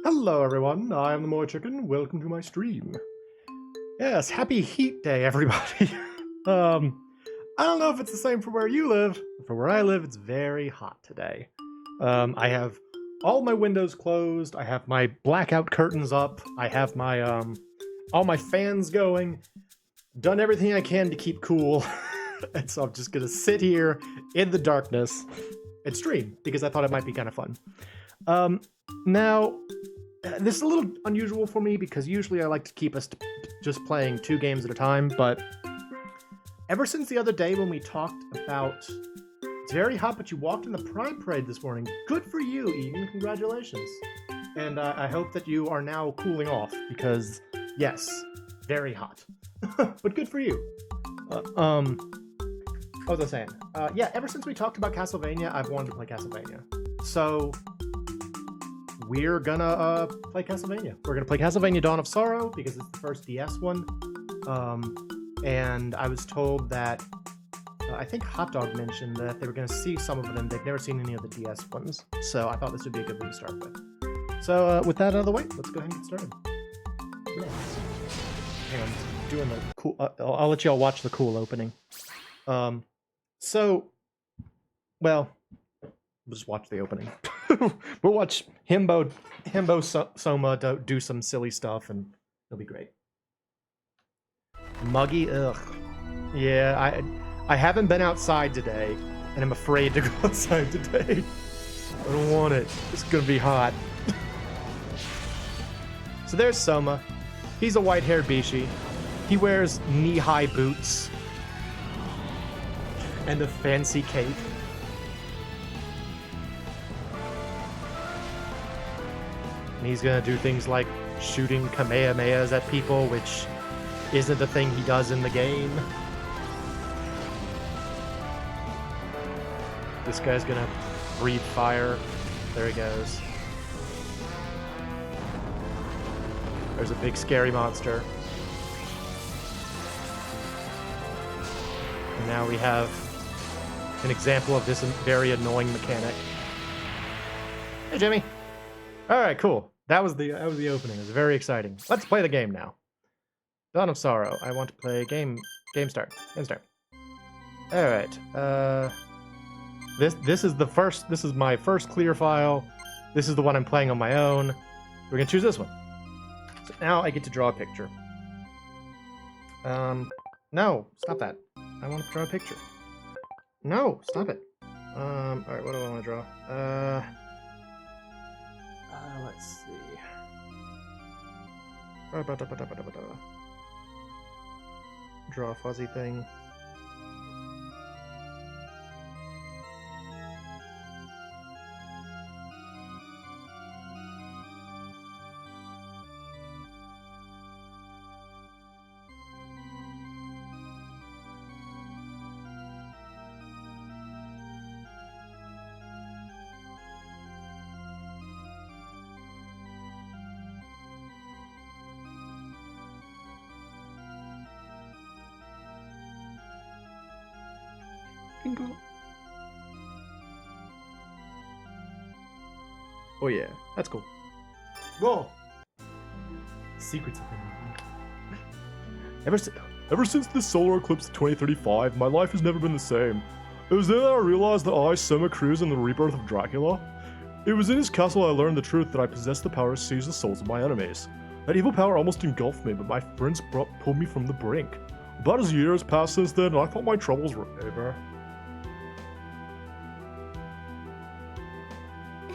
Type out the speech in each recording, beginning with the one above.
Hello everyone, I am the MoeChicken. Welcome to my stream. Yes, happy heat day, everybody. I don't know if it's the same for where you live. For where I live, it's very hot today. I have all my windows closed. I have my blackout curtains up. I have my all my fans going. Done everything I can to keep cool. And so I'm just gonna sit here in the darkness and stream because I thought it might be kind of fun. Now, this is a little unusual for me because usually I like to keep us just playing 2 games at a time, but ever since the other day when we talked about it's very hot, but you walked in the Pride Parade this morning, good for you, Eden, congratulations. And I hope that you are now cooling off because, yes, very hot. But good for you. What was I saying? Yeah, ever since we talked about Castlevania, I've wanted to play Castlevania. So we're gonna play Castlevania. We're gonna play Castlevania Dawn of Sorrow because it's the first DS one. And I was told that I think Hot Dog mentioned that they were gonna see some of them. They've never seen any of the DS ones, so I thought this would be a good one to start with. So with that out of the way, let's go ahead and get started. Yes. Hang on, I'm doing the cool. I'll let y'all watch the cool opening. So, well, we'll just watch the opening. We'll watch Himbo Soma do some silly stuff, and it'll be great. Muggy, ugh. Yeah, I haven't been outside today, and I'm afraid to go outside today. I don't want it. It's gonna be hot. So there's Soma. He's a white-haired Bishi. He wears knee-high boots and a fancy cape. And he's gonna do things like shooting Kamehamehas at people, which isn't a thing he does in the game. This guy's gonna breathe fire. There he goes. There's a big scary monster. And now we have an example of this very annoying mechanic. Hey, Jimmy. All right, cool. That was the opening. It was very exciting. Let's play the game now. Dawn of Sorrow. I want to play game start. Game start. All right. This is my first clear file. This is the one I'm playing on my own. We're gonna choose this one. So now I get to draw a picture. No, stop that. I want to draw a picture. No, stop it. All right, what do I want to draw? Let's see. Draw a fuzzy thing. fucking cool. Oh yeah, that's cool. Whoa! Secrets of the Ever since the solar eclipse of 2035, my life has never been the same. It was then that I realized that I, Soma Cruz, am the rebirth of Dracula. It was in his castle I learned the truth that I possessed the power to seize the souls of my enemies. That evil power almost engulfed me, but my friends pulled me from the brink. About a year has passed since then, and I thought my troubles were over.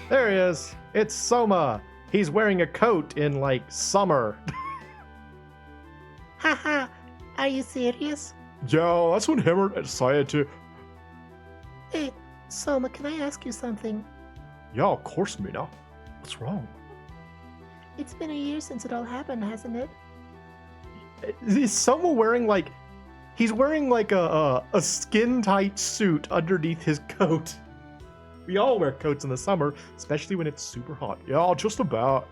There he is! It's Soma! He's wearing a coat in, like, summer. Haha, are you serious? Yeah, that's when Hammer decided to... Hey, Soma, can I ask you something? Yeah, of course, Mina. What's wrong? It's been a year since it all happened, hasn't it? Is Soma wearing, like... He's wearing, like, a skin-tight suit underneath his coat. We all wear coats in the summer, especially when it's super hot. Yeah, just about.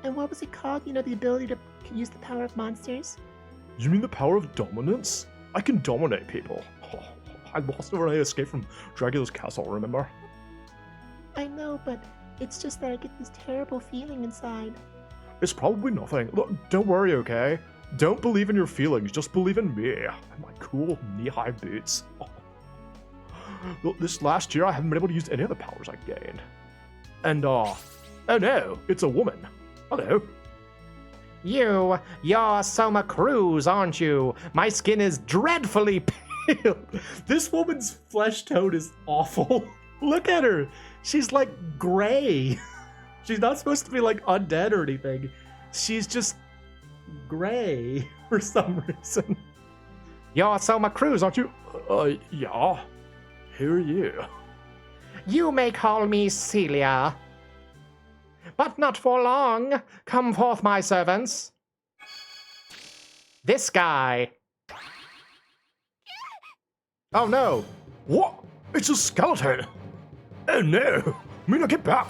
And what was it called? You know, the ability to use the power of monsters? You mean the power of dominance? I can dominate people. Oh, I lost it when I escaped from Dracula's castle, remember? I know, but it's just that I get this terrible feeling inside. It's probably nothing. Look, don't worry, okay? Don't believe in your feelings, just believe in me and my cool knee-high boots. Look, this last year I haven't been able to use any of the powers I gained. And, oh no, it's a woman. Hello. You're Soma Cruz, aren't you? My skin is dreadfully pale. This woman's flesh tone is awful. Look at her. She's like gray. She's not supposed to be like undead or anything. She's just gray for some reason. You're Soma Cruz, aren't you? Yeah. Who are you? You may call me Celia. But not for long. Come forth, my servants. This guy. Oh no. What? It's a skeleton. Oh no. Mina, get back.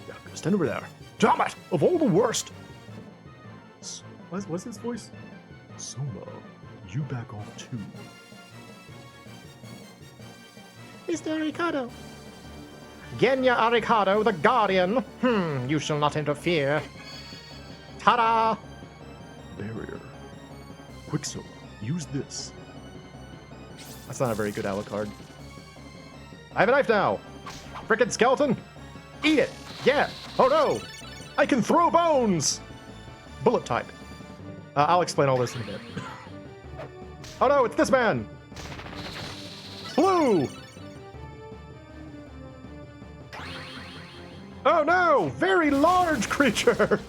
Yeah, stand over there. Damn it. Of all the worst. What's his voice? Soma, you back off too. Mr. Ricardo. Genya Aricado, the Guardian. You shall not interfere. Ta-da! Barrier. Quicksilver, use this. That's not a very good Alucard. I have a knife now. Frickin' skeleton. Eat it. Yeah. Oh no. I can throw bones. Bullet type. I'll explain all this in a bit. Oh no, it's this man. Blue. Oh no! Very large creature!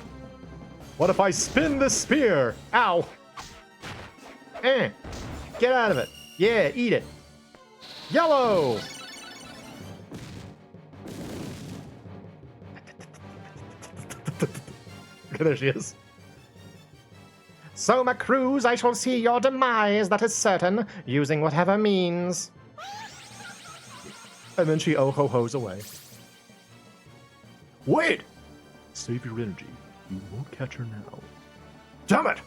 What if I spin the spear? Ow! Get out of it. Yeah, eat it. Yellow! There she is. Soma Cruz, I shall see your demise, that is certain, using whatever means. And then she oh-ho-hos away. Wait! Save your energy. You won't catch her now. Damn it!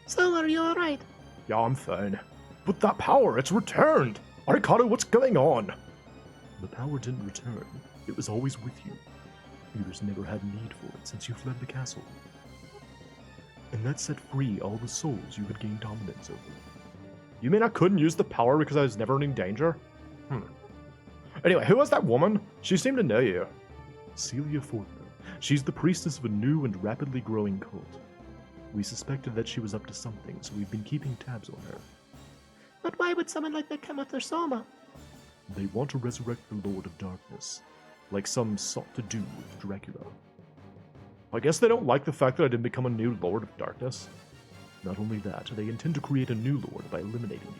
So, are you alright? Yeah, I'm fine. But that power, it's returned! Aricado, what's going on? The power didn't return. It was always with you. You just never had need for it since you fled the castle. And that set free all the souls you had gained dominance over. You mean I couldn't use the power because I was never in danger? Anyway, who was that woman? She seemed to know you. Celia Fortner. She's the priestess of a new and rapidly growing cult. We suspected that she was up to something, so we've been keeping tabs on her. But why would someone like that come after Soma? They want to resurrect the Lord of Darkness, like some sought to do with Dracula. I guess they don't like the fact that I didn't become a new Lord of Darkness. Not only that, they intend to create a new Lord by eliminating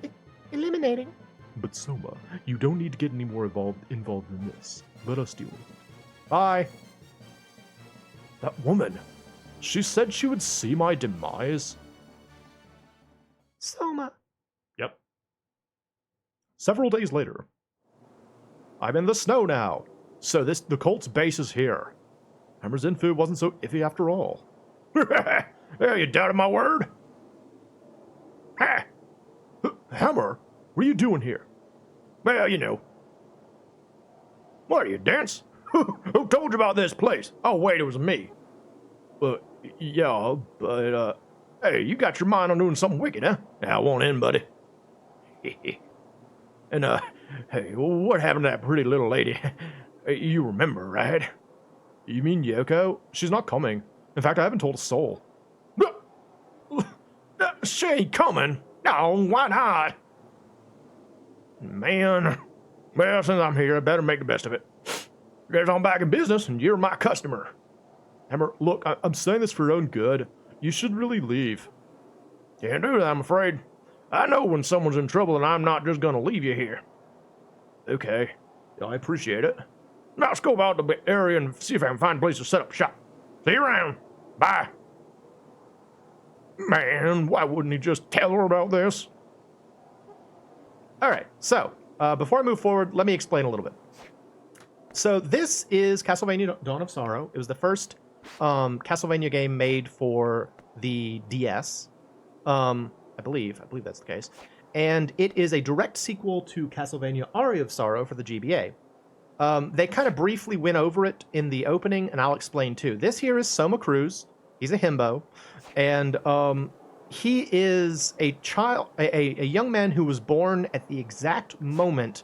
you. Eliminating? But Soma, you don't need to get any more involved than this. Let us deal with it. Bye. That woman! She said she would see my demise? Soma. Yep. Several days later. I'm in the snow now. So the cult's base is here. Hammer's info wasn't so iffy after all. Yeah, you doubted my word? Ha! Hammer? What are you doing here? Well, you know. What are you, dance? Who told you about this place? Oh, wait, it was me. Yeah, but, Hey, you got your mind on doing something wicked, huh? Now, I want in, buddy. And, hey, what happened to that pretty little lady? You remember, right? you mean Yoko? She's not coming. In fact, I haven't told a soul. She ain't coming. No, why not? Man. Well, since I'm here, I better make the best of it. Guess I'm back in business, and you're my customer. Hammer, look, I'm saying this for your own good. You should really leave. Can't do that, I'm afraid. I know when someone's in trouble, and I'm not just gonna leave you here. Okay. Yeah, I appreciate it. Now let's go out to the area and see if I can find a place to set up shop. See you around. Bye. Man, why wouldn't he just tell her about this? All right, so before I move forward, let me explain a little bit. So this is Castlevania Dawn of Sorrow. It was the first Castlevania game made for the DS. I believe that's the case. And it is a direct sequel to Castlevania Aria of Sorrow for the GBA. They kind of briefly went over it in the opening, and I'll explain too. This here is Soma Cruz. He's a himbo, and he is a child, a young man who was born at the exact moment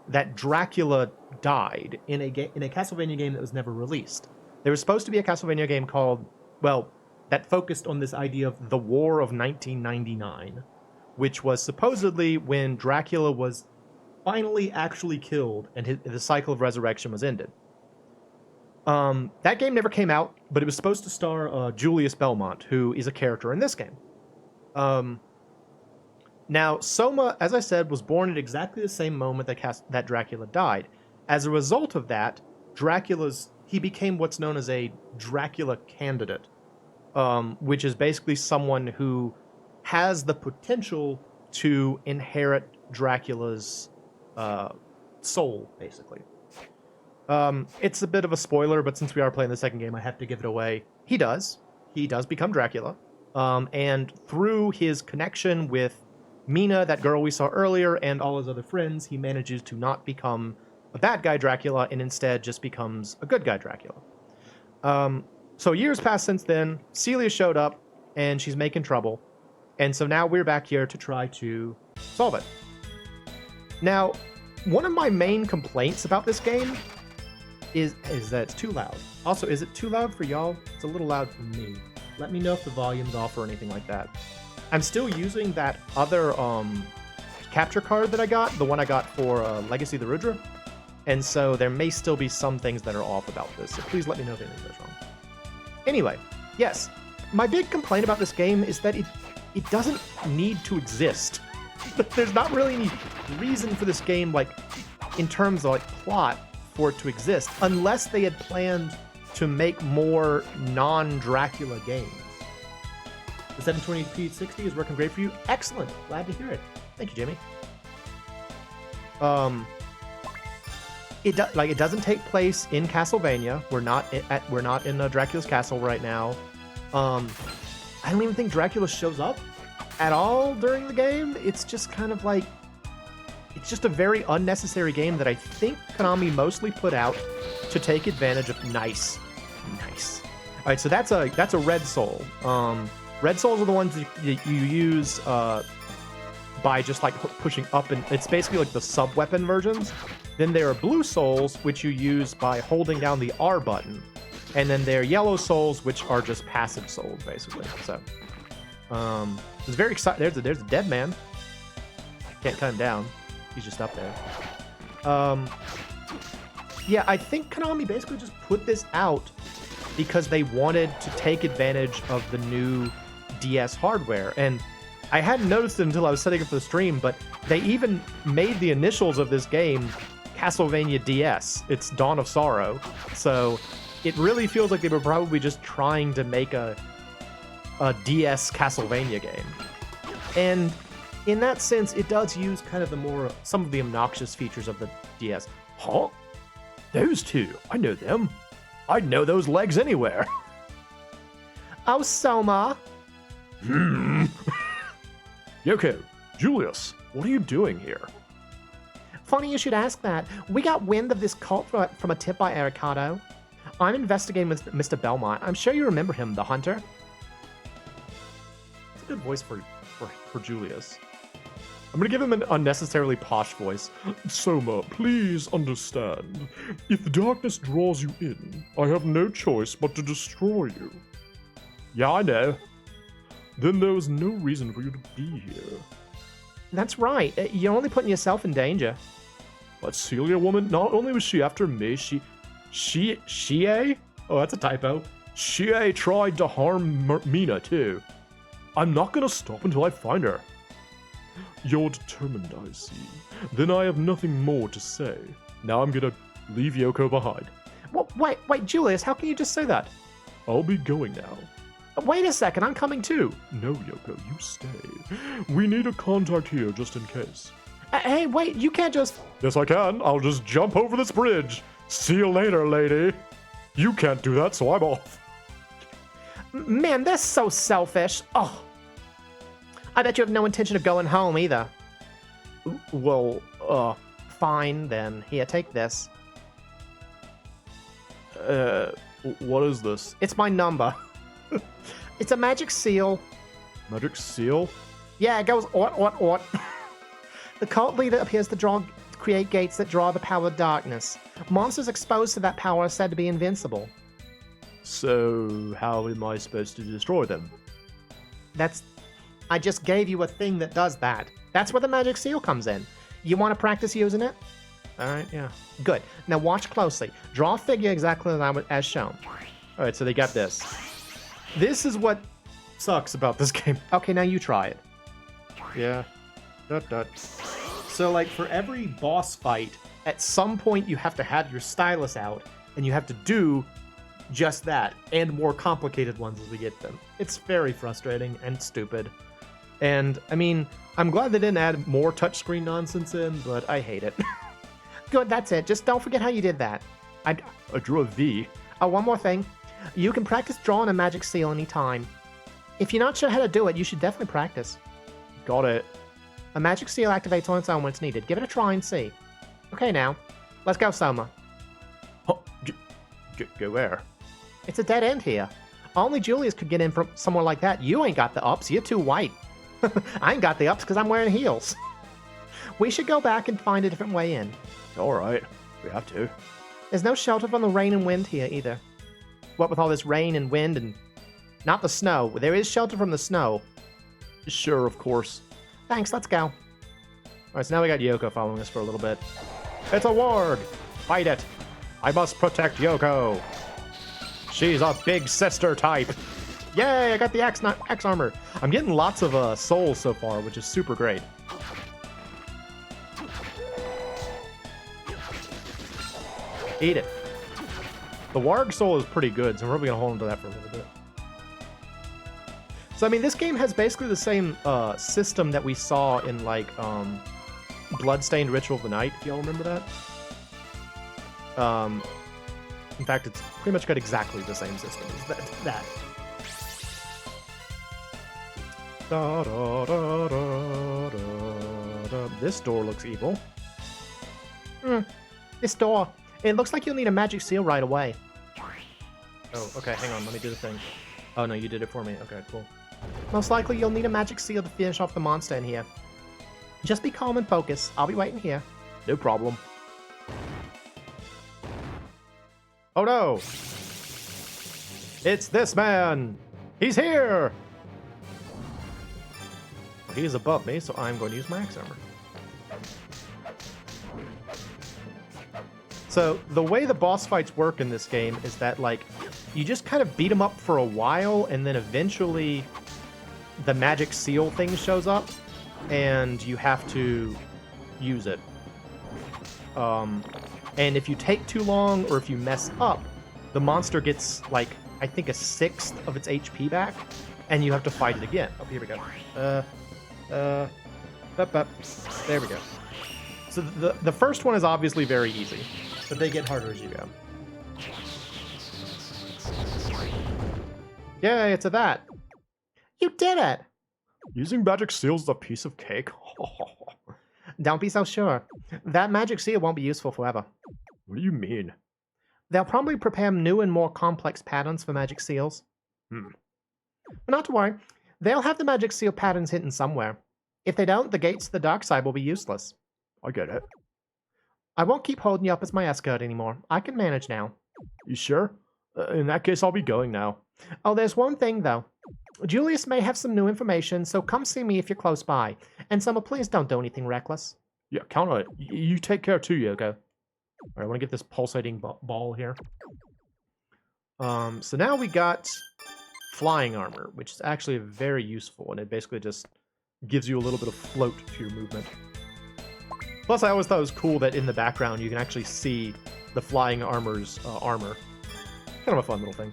that Dracula died in a Castlevania game that was never released. There was supposed to be a Castlevania game called, well, that focused on this idea of the War of 1999, which was supposedly when Dracula was finally actually killed and the cycle of resurrection was ended. That game never came out, but it was supposed to star Julius Belmont, who is a character in this game. Now, Soma, as I said, was born at exactly the same moment that Dracula died. As a result of that, he became what's known as a Dracula candidate, which is basically someone who has the potential to inherit Dracula's soul, basically. It's a bit of a spoiler, but since we are playing the second game, I have to give it away. He does become Dracula, and through his connection with Mina, that girl we saw earlier, and all his other friends, he manages to not become a bad guy Dracula and instead just becomes a good guy Dracula. So years passed since then. Celia showed up, and she's making trouble, and so now we're back here to try to solve it. Now, one of my main complaints about this game is that it's too loud. Also, is it too loud for y'all? It's a little loud for me. Let me know if the volume's off or anything like that. I'm still using that other capture card that I got, the one I got for Legacy of the Rudra, and so there may still be some things that are off about this, so please let me know if anything goes wrong. Anyway, yes, my big complaint about this game is that it doesn't need to exist. There's not really any reason for this game, like, in terms of like plot, for it to exist, unless they had planned to make more non-Dracula games. The 720p 60 is working great for you. Excellent. Glad to hear it. Thank you, Jimmy. It doesn't take place in Castlevania. We're not in Dracula's castle right now. I don't even think Dracula shows up at all during the game. It's just kind of like, it's just a very unnecessary game that I think Konami mostly put out to take advantage of. Nice. All right, so that's a red soul. Red souls are the ones that you use by just like pushing up, and it's basically like the sub-weapon versions. Then there are blue souls, which you use by holding down the R button. And then there are yellow souls, which are just passive souls, basically. So, it's very exciting. There's a dead man. Can't cut him down. He's just up there. Yeah, I think Konami basically just put this out because they wanted to take advantage of the new DS hardware. And I hadn't noticed it until I was setting up for the stream, but they even made the initials of this game Castlevania DS. It's Dawn of Sorrow. So it really feels like they were probably just trying to make a DS Castlevania game. And in that sense, it does use kind of some of the obnoxious features of the DS. Huh? Those two, I know them. I'd know those legs anywhere. Oh, Soma. Yoko, Julius, What are you doing here? Funny you should ask that. We got wind of this cult from a tip by Aricado. I'm investigating with Mr. Belmont. I'm sure you remember him, the hunter. It's a good voice for Julius. I'm gonna give him an unnecessarily posh voice. Soma, please understand. If the darkness draws you in, I have no choice but to destroy you. Yeah, I know. Then there was no reason for you to be here. That's right. You're only putting yourself in danger. But Celia woman, not only was she after me, Shie? Oh, that's a typo. Shie tried to harm Mina too. I'm not gonna stop until I find her. You're determined, I see. Then I have nothing more to say. Now I'm gonna leave Yoko behind. Well, wait, Julius, how can you just say that? I'll be going now. Wait a second, I'm coming too. No, Yoko, you stay. We need a contact here just in case. Hey, wait, you can't just... Yes, I can. I'll just jump over this bridge. See you later, lady. You can't do that, so I'm off. Man, that's so selfish. Oh. I bet you have no intention of going home either. Well, Fine, then. Here, take this. What is this? It's my number. It's a magic seal. Magic seal? Yeah, it goes ort. The cult leader appears to create gates that draw the power of darkness. Monsters exposed to that power are said to be invincible. So, how am I supposed to destroy them? I just gave you a thing that does that. That's where the magic seal comes in. You want to practice using it? Alright, yeah. Good. Now watch closely. Draw a figure exactly as shown. Alright, so they got this. This is what sucks about this game. Okay, now you try it. Yeah. So, like, for every boss fight, At some point, you have to have your stylus out, and you have to do just that, and more complicated ones as we get them. It's very frustrating and stupid. And, I mean, I'm glad they didn't add more touchscreen nonsense in, but I hate it. Good, that's it. Just don't forget how you did that. I drew a V. Oh, one more thing. You can practice drawing a magic seal anytime. If you're not sure how to do it, you should definitely practice. Got it. A magic seal activates on its own when it's needed. Give it a try and see. Okay, now. Let's go, Soma. Oh, go where? It's a dead end here. Only Julius could get in from somewhere like that. You ain't got the ups. You're too white. I ain't got the ups because I'm wearing heels. We should go back and find a different way in. Alright, we have to. There's no shelter from the rain and wind here either. What with all this rain and wind and... Not the snow. There is shelter from the snow. Sure, of course. Thanks, let's go. Alright, so now we got Yoko following us for a little bit. It's a warg! Fight it! I must protect Yoko! She's a big sister type! Yay, I got the X armor! I'm getting lots of souls so far, which is super great. Eat it. The warg soul is pretty good, so we're probably gonna hold on to that for a little bit. So, I mean, this game has basically the same system that we saw in, like, Bloodstained Ritual of the Night, if y'all remember that. In fact, it's pretty much got exactly the same system as that. Da, da, da, da, da, da. This door looks evil. This door. It looks like you'll need a magic seal right away. Oh, okay, hang on, let me do the thing. Oh, no, you did it for me. Okay, cool. Most likely you'll need a magic seal to finish off the monster in here. Just be calm and focus. I'll be waiting here. No problem. Oh no! It's this man! He's here! He's above me, so I'm going to use my X armor. So, the way the boss fights work in this game is that, like, you just kind of beat them up for a while, and then eventually the magic seal thing shows up, and you have to use it. And if you take too long, or if you mess up, the monster gets, like, I think a 1/6 of its HP back, and you have to fight it again. Oh, here we go. There we go. So the first one is obviously very easy, but they get harder as you go. Yay, it's a that. You did it! Using magic seals is a piece of cake? Don't be so sure. That magic seal won't be useful forever. What do you mean? They'll probably prepare new and more complex patterns for magic seals. Hmm. But not to worry. They'll have the magic seal patterns hidden somewhere. If they don't, the gates to the dark side will be useless. I get it. I won't keep holding you up as my escort anymore. I can manage now. You sure? In that case, I'll be going now. Oh, there's one thing, though. Julius may have some new information, so come see me if you're close by. And Soma, please don't do anything reckless. Yeah, count on it. You take care too, Yoko. Alright, I want to get this pulsating ball here. So now we got flying armor, which is actually very useful, and it basically just gives you a little bit of float to your movement. Plus, I always thought it was cool that in the background you can actually see the flying armor's armor. Kind of a fun little thing.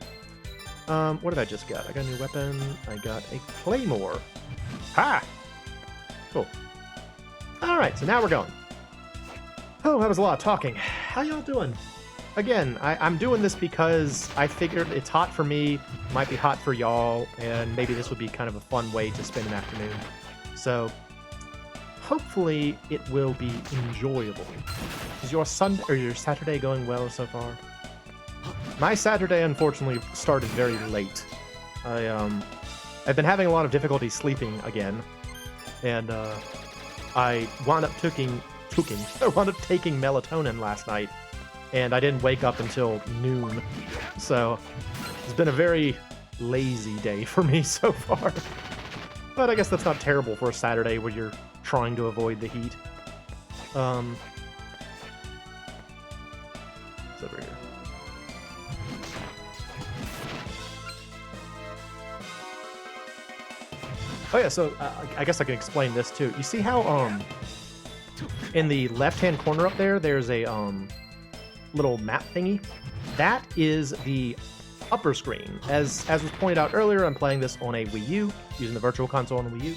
What did I just get? I got a new weapon. I got a claymore. Ha! Cool. Alright, so now we're going. Oh, that was a lot of talking. How y'all doing? Again, I'm doing this because I figured it's hot for me, might be hot for y'all, and maybe this would be kind of a fun way to spend an afternoon. So, hopefully it will be enjoyable. Is your Sunday or your Saturday going well so far? My Saturday, unfortunately, started very late. I've been having a lot of difficulty sleeping again, and I wound up taking melatonin last night, and I didn't wake up until noon. So it's been a very lazy day for me so far. But I guess that's not terrible for a Saturday where you're trying to avoid the heat. It's over here. Oh yeah, so I guess I can explain this too. You see how in the left-hand corner up there, there's a little map thingy? That is the upper screen. As was pointed out earlier, I'm playing this on a Wii U, using the Virtual Console on the Wii U.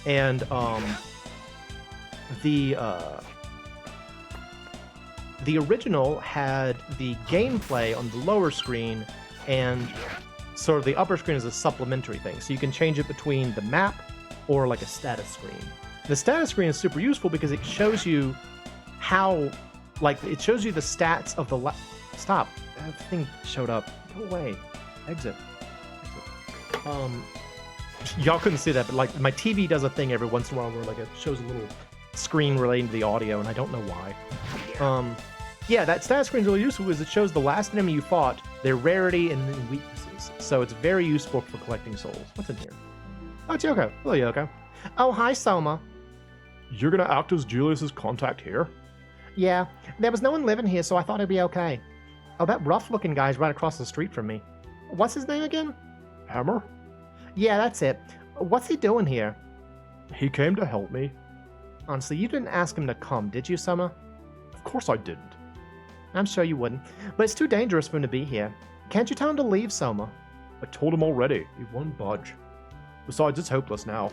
And the original had the gameplay on the lower screen, and sort of the upper screen is a supplementary thing. So you can change it between the map or like a status screen. The status screen is super useful because it shows you how, like, it shows you the stats of the Stop. That thing showed up. Go away. Exit. Y'all couldn't see that, but like my TV does a thing every once in a while where like it shows a little screen relating to the audio, and I don't know why. Yeah, that status screen is really useful because it shows the last enemy you fought, their rarity, and then weaknesses. So it's very useful for collecting souls. What's in here? Oh, it's Yoko. Hello, Yoko. Oh, hi, Soma. You're gonna act as Julius's contact here? Yeah, there was no one living here, so I thought it'd be okay. Oh, that rough-looking guy's right across the street from me. What's his name again? Hammer? Yeah, that's it. What's he doing here? He came to help me. Honestly, you didn't ask him to come, did you, Soma? Of course I didn't. I'm sure you wouldn't, but it's too dangerous for him to be here. Can't you tell him to leave, Soma? I told him already. He won't budge. Besides, it's hopeless now.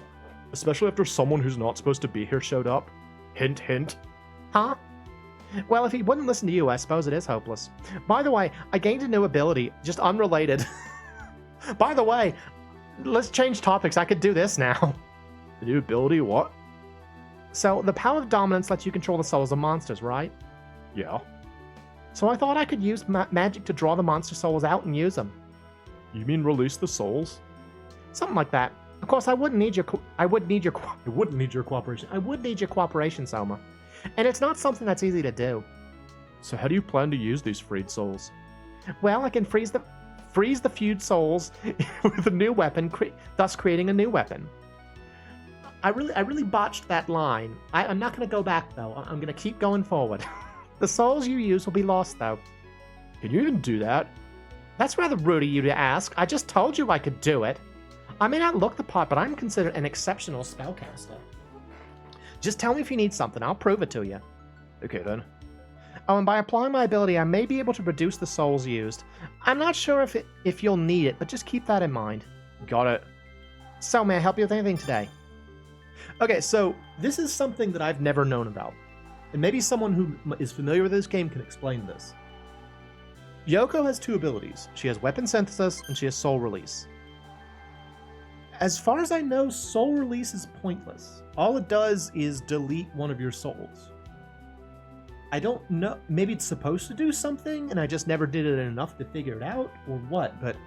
Especially after someone who's not supposed to be here showed up. Hint, hint. Huh? Well, if he wouldn't listen to you, I suppose it is hopeless. By the way, I gained a new ability, just unrelated. By the way, let's change topics. I could do this now. The new ability, what? So, the power of dominance lets you control the souls of monsters, right? Yeah. So I thought I could use magic to draw the monster souls out and use them. You mean release the souls? Something like that. Of course, I would need your cooperation. I would need your cooperation, Soma. And it's not something that's easy to do. So how do you plan to use these freed souls? Well, I can freeze the feud souls with a new weapon, thus creating a new weapon. I really botched that line. I'm not going to go back, though. I'm going to keep going forward. The souls you use will be lost, though. Can you even do that? That's rather rude of you to ask. I just told you I could do it. I may not look the part, but I'm considered an exceptional spellcaster. Just tell me if you need something. I'll prove it to you. Okay, then. Oh, and by applying my ability, I may be able to reduce the souls used. I'm not sure if you'll need it, but just keep that in mind. Got it. So, may I help you with anything today? Okay, so this is something that I've never known about. And maybe someone who is familiar with this game can explain this. Yoko has two abilities. She has weapon synthesis and she has soul release. As far as I know, soul release is pointless. All it does is delete one of your souls. I don't know. Maybe it's supposed to do something, and I just never did it enough to figure it out, or what, but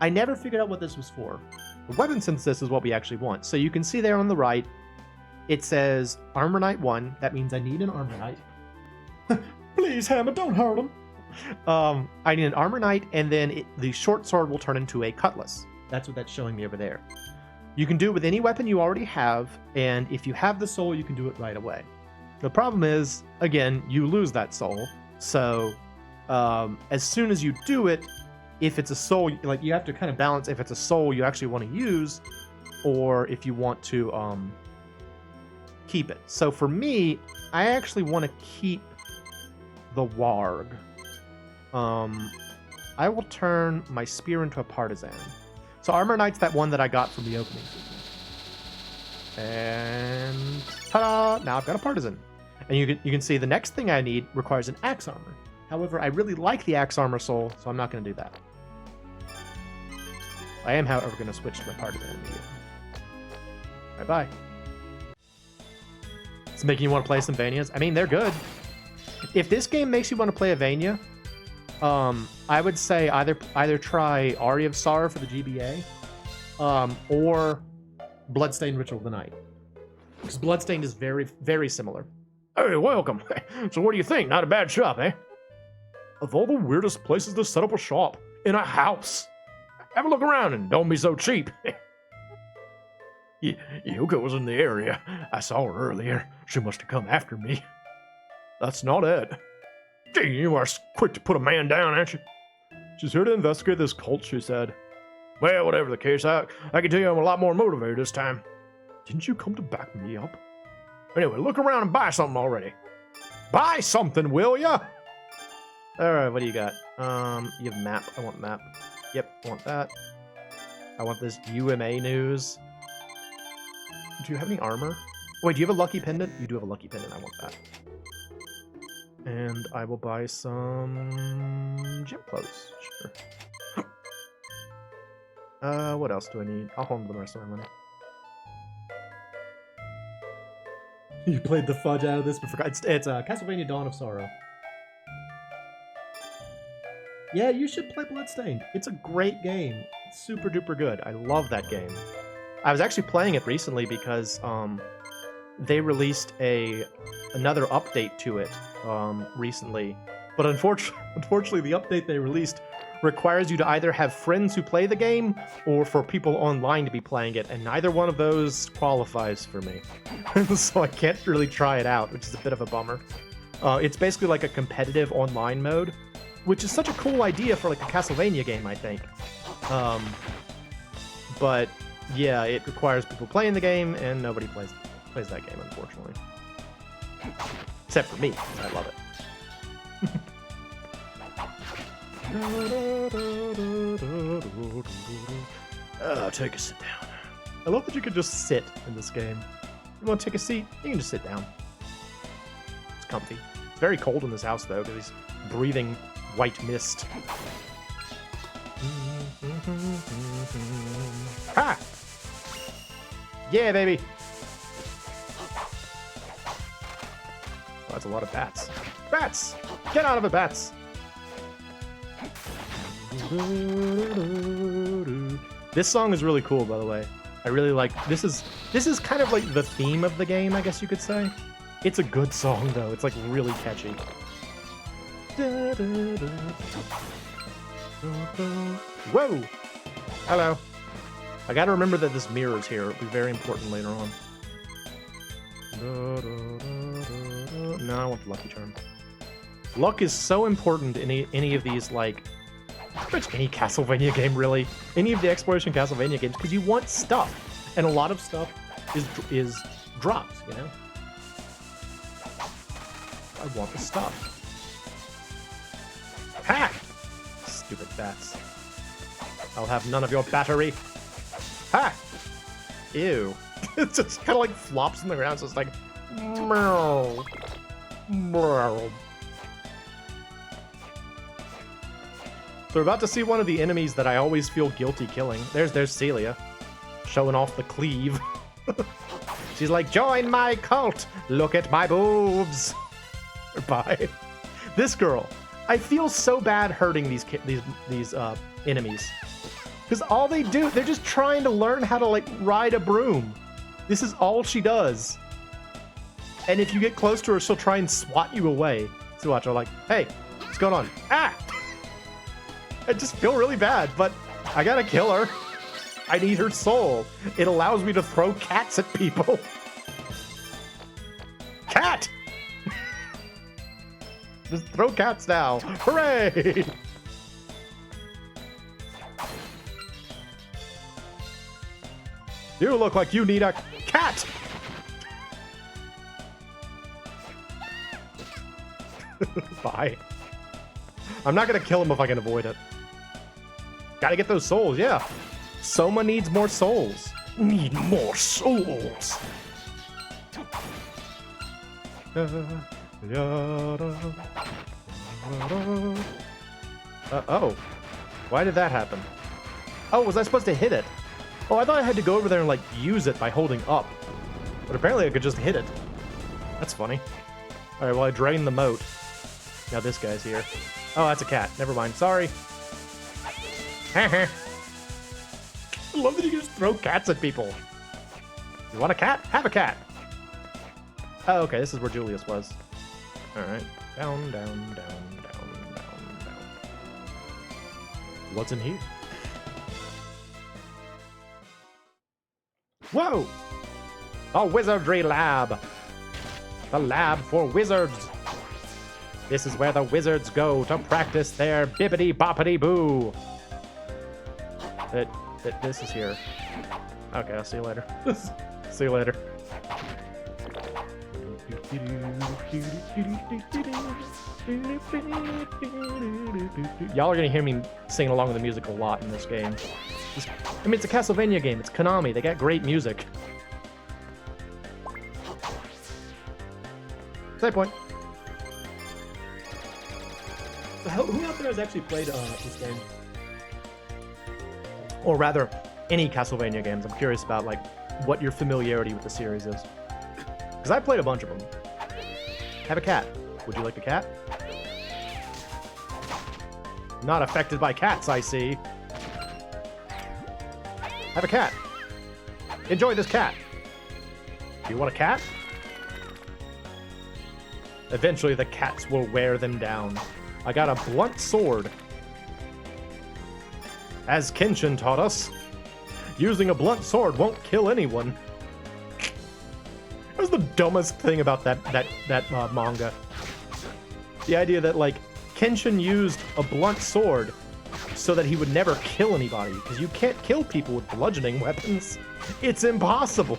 I never figured out what this was for. The weapon synthesis is what we actually want. So you can see there on the right, it says Armor Knight 1. That means I need an Armor Knight. Please, Hammer, don't hurt him. I need an Armor Knight, and then the short sword will turn into a Cutlass. That's what that's showing me over there. You can do it with any weapon you already have, and if you have the soul, you can do it right away. The problem is, again, you lose that soul. So as soon as you do it, if it's a soul, like you have to kind of balance if it's a soul you actually want to use, or if you want to keep it. So for me, I actually want to keep the Warg. I will turn my spear into a partisan. So Armor Knight's that one that I got from the opening sequence. And ta-da! Now I've got a partisan. And you can see the next thing I need requires an axe armor. However, I really like the axe armor soul, so I'm not going to do that. I am, however, going to switch to my partisan immediately. Bye-bye. It's making you want to play some Vanias. I mean, they're good. If this game makes you want to play a Vania, I would say either try Aria of Sorrow for the GBA, or Bloodstained Ritual of the Night. Because Bloodstained is very, very similar. Hey, welcome. So what do you think? Not a bad shop, eh? Of all the weirdest places to set up a shop, in a house. Have a look around and don't be so cheap. Yuka was in the area. I saw her earlier. She must have come after me. That's not it. Gee, you are quick to put a man down, aren't you? She's here to investigate this cult, she said. Well, whatever the case, I can tell you I'm a lot more motivated this time. Didn't you come to back me up? Anyway, look around and buy something already. Buy something, will ya? Alright, what do you got? You have map. I want map. Yep, I want that. I want this UMA news. Do you have any armor? Wait, do you have a lucky pendant? You do have a lucky pendant. I want that. And I will buy some gym clothes. Sure. What else do I need? I'll hold the rest of my money. You played the fudge out of this, but forgot. It's Castlevania Dawn of Sorrow. Yeah, you should play Bloodstained. It's a great game. It's super duper good. I love that game. I was actually playing it recently because they released another update to it recently. But unfortunately, the update they released requires you to either have friends who play the game or for people online to be playing it, and neither one of those qualifies for me. So I can't really try it out, which is a bit of a bummer. It's basically like a competitive online mode, which is such a cool idea for like a Castlevania game, I think. But yeah, it requires people playing the game, and nobody plays that game, unfortunately. Except for me, I love it. Take a sit down. I love that you can just sit in this game. You want to take a seat? You can just sit down. It's comfy. It's very cold in this house, though, because he's breathing white mist. Ha! Yeah, baby! Oh, that's a lot of bats. Bats! Get out of it, bats! This song is really cool, by the way. I really like this is kind of like the theme of the game, I guess you could say. It's a good song though. It's like really catchy. Whoa! Hello. I gotta remember that this mirror's here. It'll be very important later on. No, I want the lucky charm. Luck is so important in any of these, like, pretty much any Castlevania game, really. Any of the exploration Castlevania games, because you want stuff. And a lot of stuff is drops, you know? I want the stuff. Ha! Stupid bats. I'll have none of your battery. Ha! Ew. It just kind of like flops on the ground, so it's like... Meow. Meow. So we're about to see one of the enemies that I always feel guilty killing. There's Celia. showing off the cleave. She's like, join my cult. Look at my boobs. Bye. This girl. I feel so bad hurting these enemies. Because all they do, they're just trying to learn how to, like, ride a broom. This is all she does. And if you get close to her, she'll try and swat you away. So watch her like, hey, what's going on? Ah! I just feel really bad, but I gotta kill her. I need her soul. It allows me to throw cats at people. Cat! Just throw cats now. Hooray! You look like you need a cat! Bye. I'm not gonna kill him if I can avoid it. Gotta get those souls, yeah. Soma needs more souls. Need more souls. Oh. Why did that happen? Oh, was I supposed to hit it? Oh, I thought I had to go over there and, like, use it by holding up. But apparently I could just hit it. That's funny. Alright, well, I drained the moat. Now this guy's here. Oh, that's a cat. Never mind. Sorry. I love that you can just throw cats at people. You want a cat? Have a cat. Oh, okay. This is where Julius was. Alright. Down, down, down, down, down, down. What's in here? Whoa! A wizardry lab. The lab for wizards. This is where the wizards go to practice their bibbidi-boppity-boo. This is here. Okay, I'll see you later. See you later. Y'all are gonna hear me singing along with the music a lot in this game. I mean, it's a Castlevania game. It's Konami. They got great music. Save point. So who out there has actually played this game? Or rather, any Castlevania games. I'm curious about, like, what your familiarity with the series is. Because I played a bunch of them. Have a cat. Would you like a cat? Not affected by cats, I see. Have a cat. Enjoy this cat. Do you want a cat? Eventually, the cats will wear them down. I got a blunt sword. As Kenshin taught us, using a blunt sword won't kill anyone. That was the dumbest thing about that manga. The idea that, like, Kenshin used a blunt sword so that he would never kill anybody, because you can't kill people with bludgeoning weapons. It's impossible.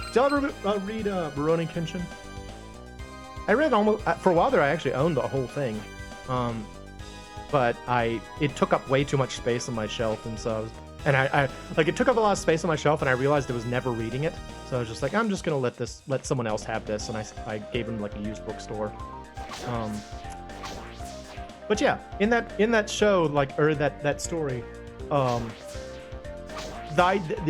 Did y'all ever read Rurouni Kenshin? I read almost for a while there. I actually owned the whole thing, but it took up way too much space on my shelf, and so I like it took up a lot of space on my shelf, and I realized I was never reading it. So I was just like, I'm just gonna let someone else have this, and I gave him like a used bookstore. But yeah, in that show, like, or that story, the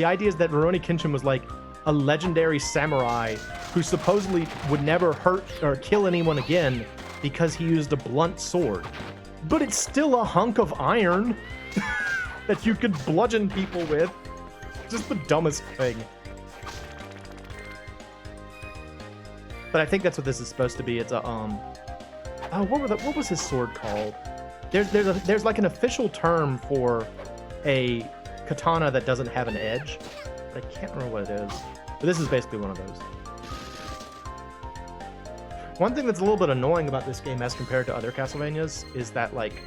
idea is that Rurouni Kenshin was like a legendary samurai who supposedly would never hurt or kill anyone again because he used a blunt sword. But it's still a hunk of iron that you could bludgeon people with. Just the dumbest thing. But I think that's what this is supposed to be. It's a oh, what was his sword called? There's like an official term for a katana that doesn't have an edge. But I can't remember what it is. But this is basically one of those. One thing that's a little bit annoying about this game as compared to other Castlevanias is that, like,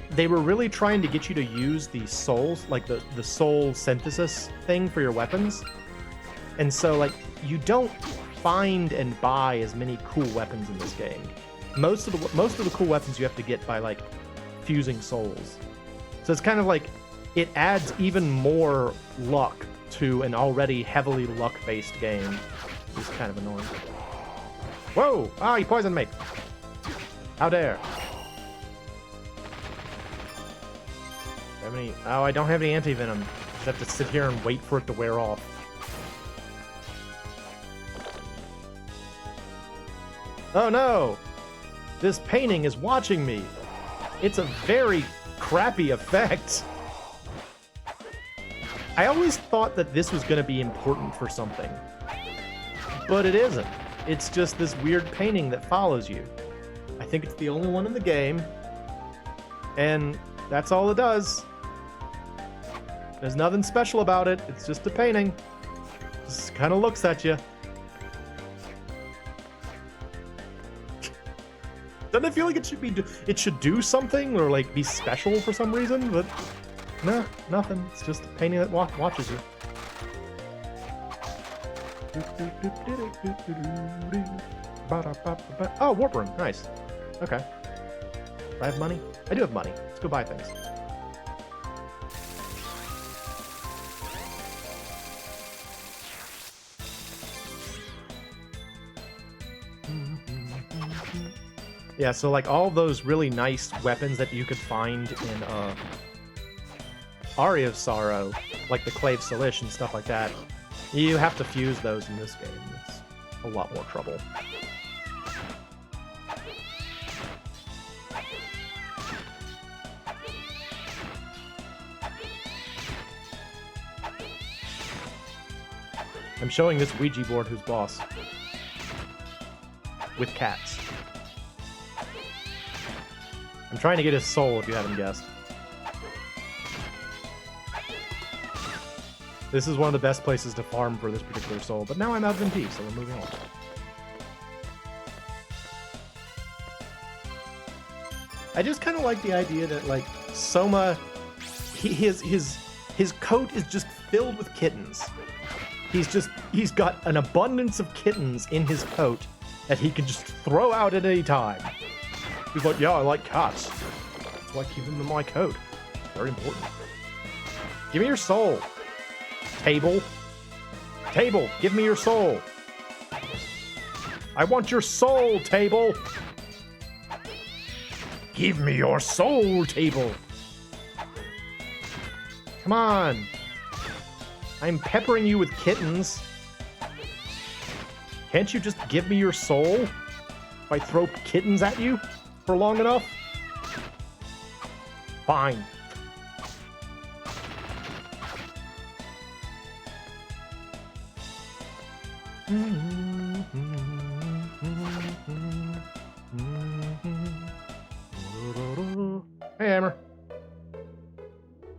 they were really trying to get you to use the souls, like the soul synthesis thing for your weapons. And so, like, you don't find and buy as many cool weapons in this game. Most of the cool weapons you have to get by, like, fusing souls. So it's kind of like it adds even more luck to an already heavily luck-based game. It's kind of annoying. Whoa! Ah, he poisoned me! How dare! Have any? Oh, I don't have any anti-venom. Just have to sit here and wait for it to wear off. Oh no! This painting is watching me. It's a very crappy effect. I always thought that this was going to be important for something, but it isn't. It's just this weird painting that follows you. I think it's the only one in the game, and that's all it does. There's nothing special about it. It's just a painting. Just kind of looks at you. Doesn't it feel like it should do something or like be special for some reason? But no, nothing. It's just a painting that watches you. Oh, warp room. Nice. Okay. Do I have money? I do have money. Let's go buy things. Yeah, so like all those really nice weapons that you could find in Aria of Sorrow, like the Clave Salish and stuff like that, you have to fuse those in this game. It's a lot more trouble. I'm showing this Ouija board who's boss. With cats. I'm trying to get his soul, if you haven't guessed. This is one of the best places to farm for this particular soul, but now I'm out of MP, so we're moving on. I just kind of like the idea that, like, Soma, his coat is just filled with kittens. He's got an abundance of kittens in his coat that he can just throw out at any time. He's like, yeah, I like cats. That's why I keep them in my coat. Very important. Give me your soul. Table. Table, give me your soul. I want your soul, Table. Give me your soul, Table. Come on. I'm peppering you with kittens. Can't you just give me your soul if I throw kittens at you for long enough? Fine. Hey, Hammer.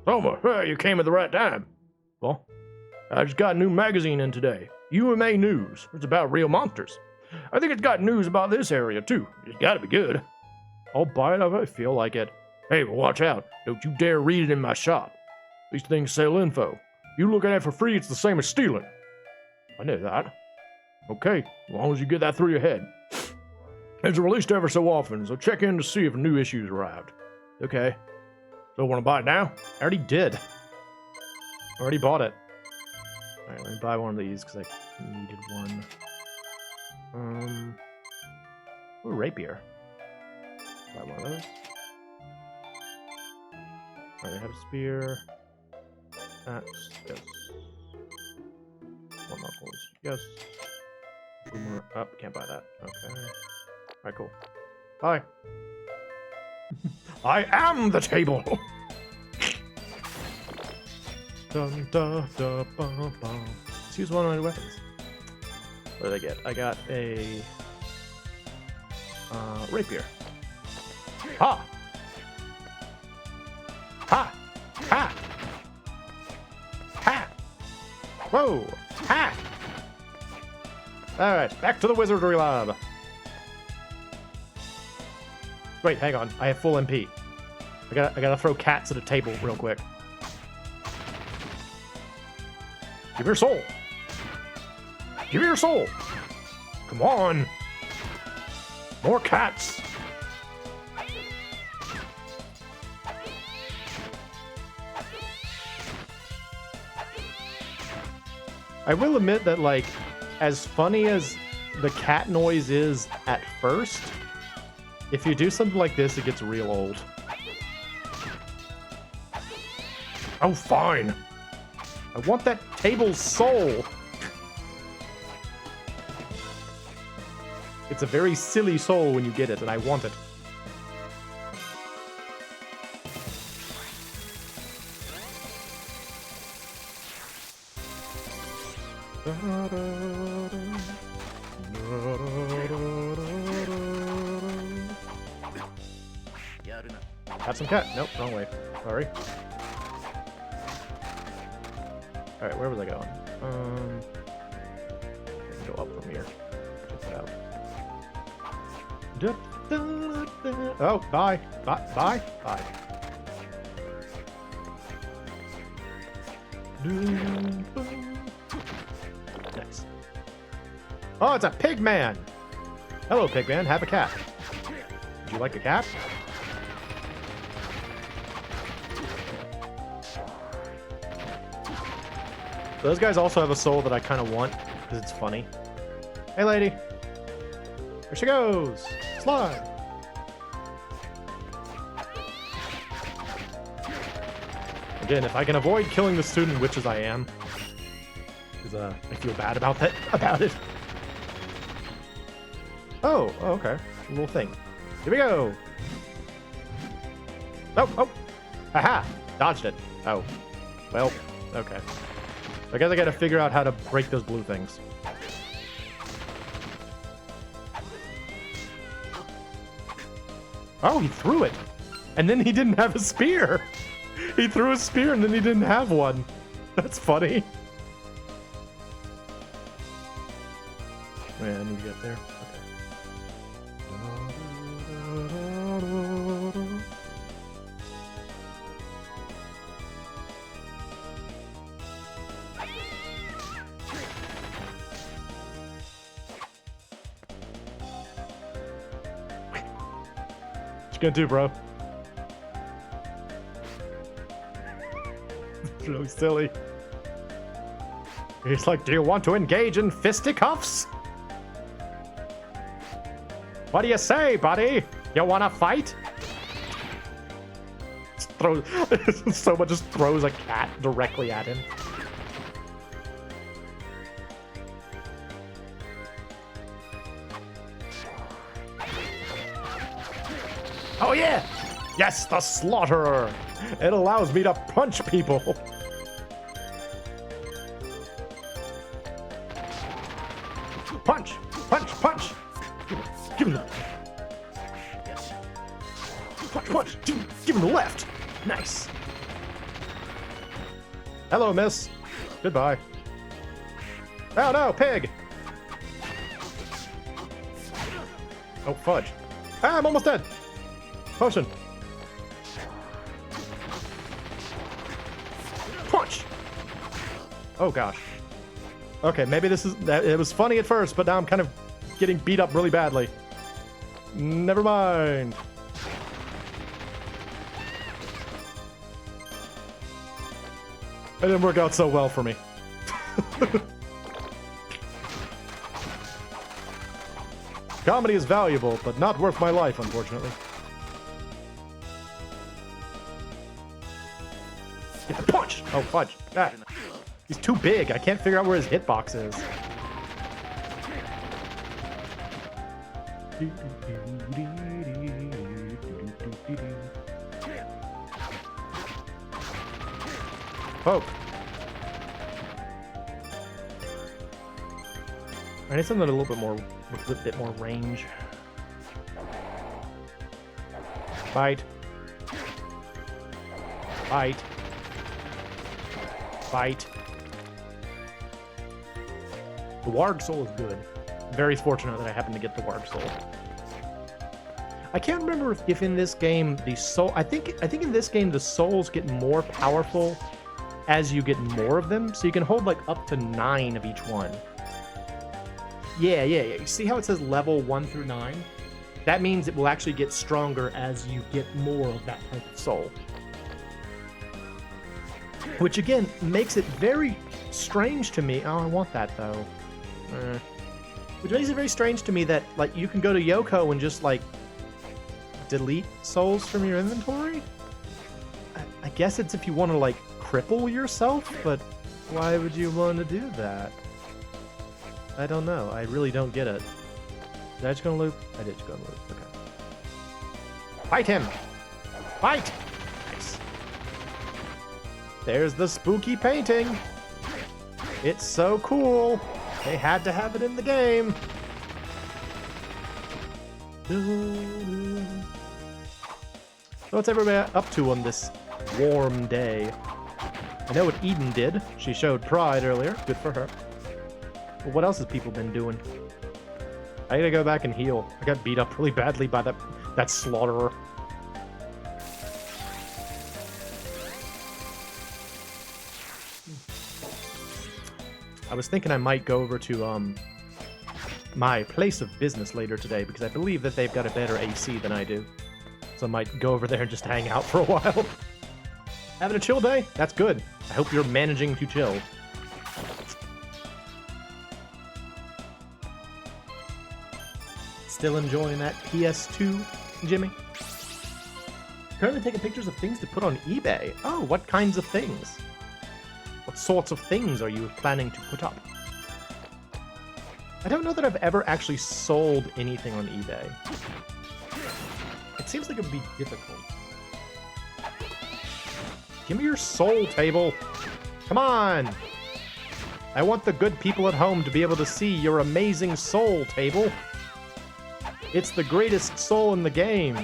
Soma, hey, you came at the right time. Well, I just got a new magazine in today. UMA News. It's about real monsters. I think it's got news about this area, too. It's gotta be good. I'll buy it if I feel like it. Hey, but watch out. Don't you dare read it in my shop. These things sell info. You look at it for free, it's the same as stealing. I know that. Okay, as long as you get that through your head. It's released ever so often, so check in to see if a new issue's arrived. Okay. So, want to buy it now? I already did. I already bought it. Alright, let me buy one of these, because I needed one. Ooh, rapier. Buy one of those. Alright, I have a spear. Axe, yes. More knuckles, yes. Boomer up, can't buy that. Okay. Alright, cool. Bye. I am the table! Dun, da, da, bum, bum. Let's use one of my weapons. What did I get? I got a rapier. Ha! Ha! Ha! Ha! Whoa! Ha! Alright, back to the wizardry lab. Wait, hang on. I have full MP. I gotta throw cats at a table real quick. Give me your soul. Give me your soul. Come on. More cats. I will admit that, like, as funny as the cat noise is at first, if you do something like this, it gets real old. Oh, fine. I want that table's soul. It's a very silly soul when you get it, and I want it. Have some cat. Nope, wrong way. Sorry. Alright, where was I going? I can go up from here. Check that out. Oh, bye. Bye. Bye. Bye. Nice. Oh, it's a pig man! Hello, pig man. Have a cat. Would you like a cat? Those guys also have a soul that I kind of want, because it's funny. Hey, lady. There she goes. Slide. Again, if I can avoid killing the student, which as I am, because I feel bad about it. Oh, okay. A little thing. Here we go. Oh. Aha. Dodged it. Oh. Well, okay. I guess I gotta figure out how to break those blue things. Oh, he threw it. And then he didn't have a spear. He threw a spear and then he didn't have one. That's funny. Wait, I need to get there. What you gonna do, bro? It's really silly. He's like, do you want to engage in fisticuffs? What do you say, buddy? You wanna fight? Soma just throws a cat directly at him. Oh yeah! Yes, the slaughterer! It allows me to punch people! Punch! Punch! Punch! Give him the... Punch! Punch! Give him the left! Nice! Hello, miss. Goodbye. Oh no, pig! Oh, fudge. Ah, I'm almost dead! Potion. Punch. Oh gosh. Okay, maybe this is that. It was funny at first, but now I'm kind of getting beat up really badly. Never mind. It didn't work out so well for me. Comedy is valuable, but not worth my life, unfortunately. Get the punch! Oh, fudge. Ah. He's too big. I can't figure out where his hitbox is. Poke. I need something a little bit more, with a bit more range. Fight. Fight. Fight. The Warg Soul is good. Very fortunate that I happened to get the Warg Soul. I can't remember if in this game the soul. I think in this game the souls get more powerful as you get more of them, so you can hold like up to 9 of each one. Yeah. You see how it says level 1 through 9? That means it will actually get stronger as you get more of that type of soul. Which again makes it very strange to me. Oh, I want that though. Which makes it very strange to me that like you can go to Yoko and just like delete souls from your inventory. I guess it's if you want to like cripple yourself, but why would you want to do that? I don't know. I really don't get it. Did I just go on loop? I did just go on loop. Okay. Fight him! Fight! Nice. There's the spooky painting. It's so cool. They had to have it in the game. So what's everybody up to on this warm day? I know what Eden did. She showed pride earlier. Good for her. But what else has people been doing? I gotta go back and heal. I got beat up really badly by that slaughterer. I was thinking I might go over to my place of business later today because I believe that they've got a better AC than I do. So I might go over there and just hang out for a while. Having a chill day? That's good. I hope you're managing to chill. Still enjoying that PS2, Jimmy? Currently taking pictures of things to put on eBay. Oh, what kinds of things? What sorts of things are you planning to put up? I don't know that I've ever actually sold anything on eBay. It seems like it would be difficult. Give me your soul table. Come on. I want the good people at home to be able to see your amazing soul table. It's the greatest soul in the game.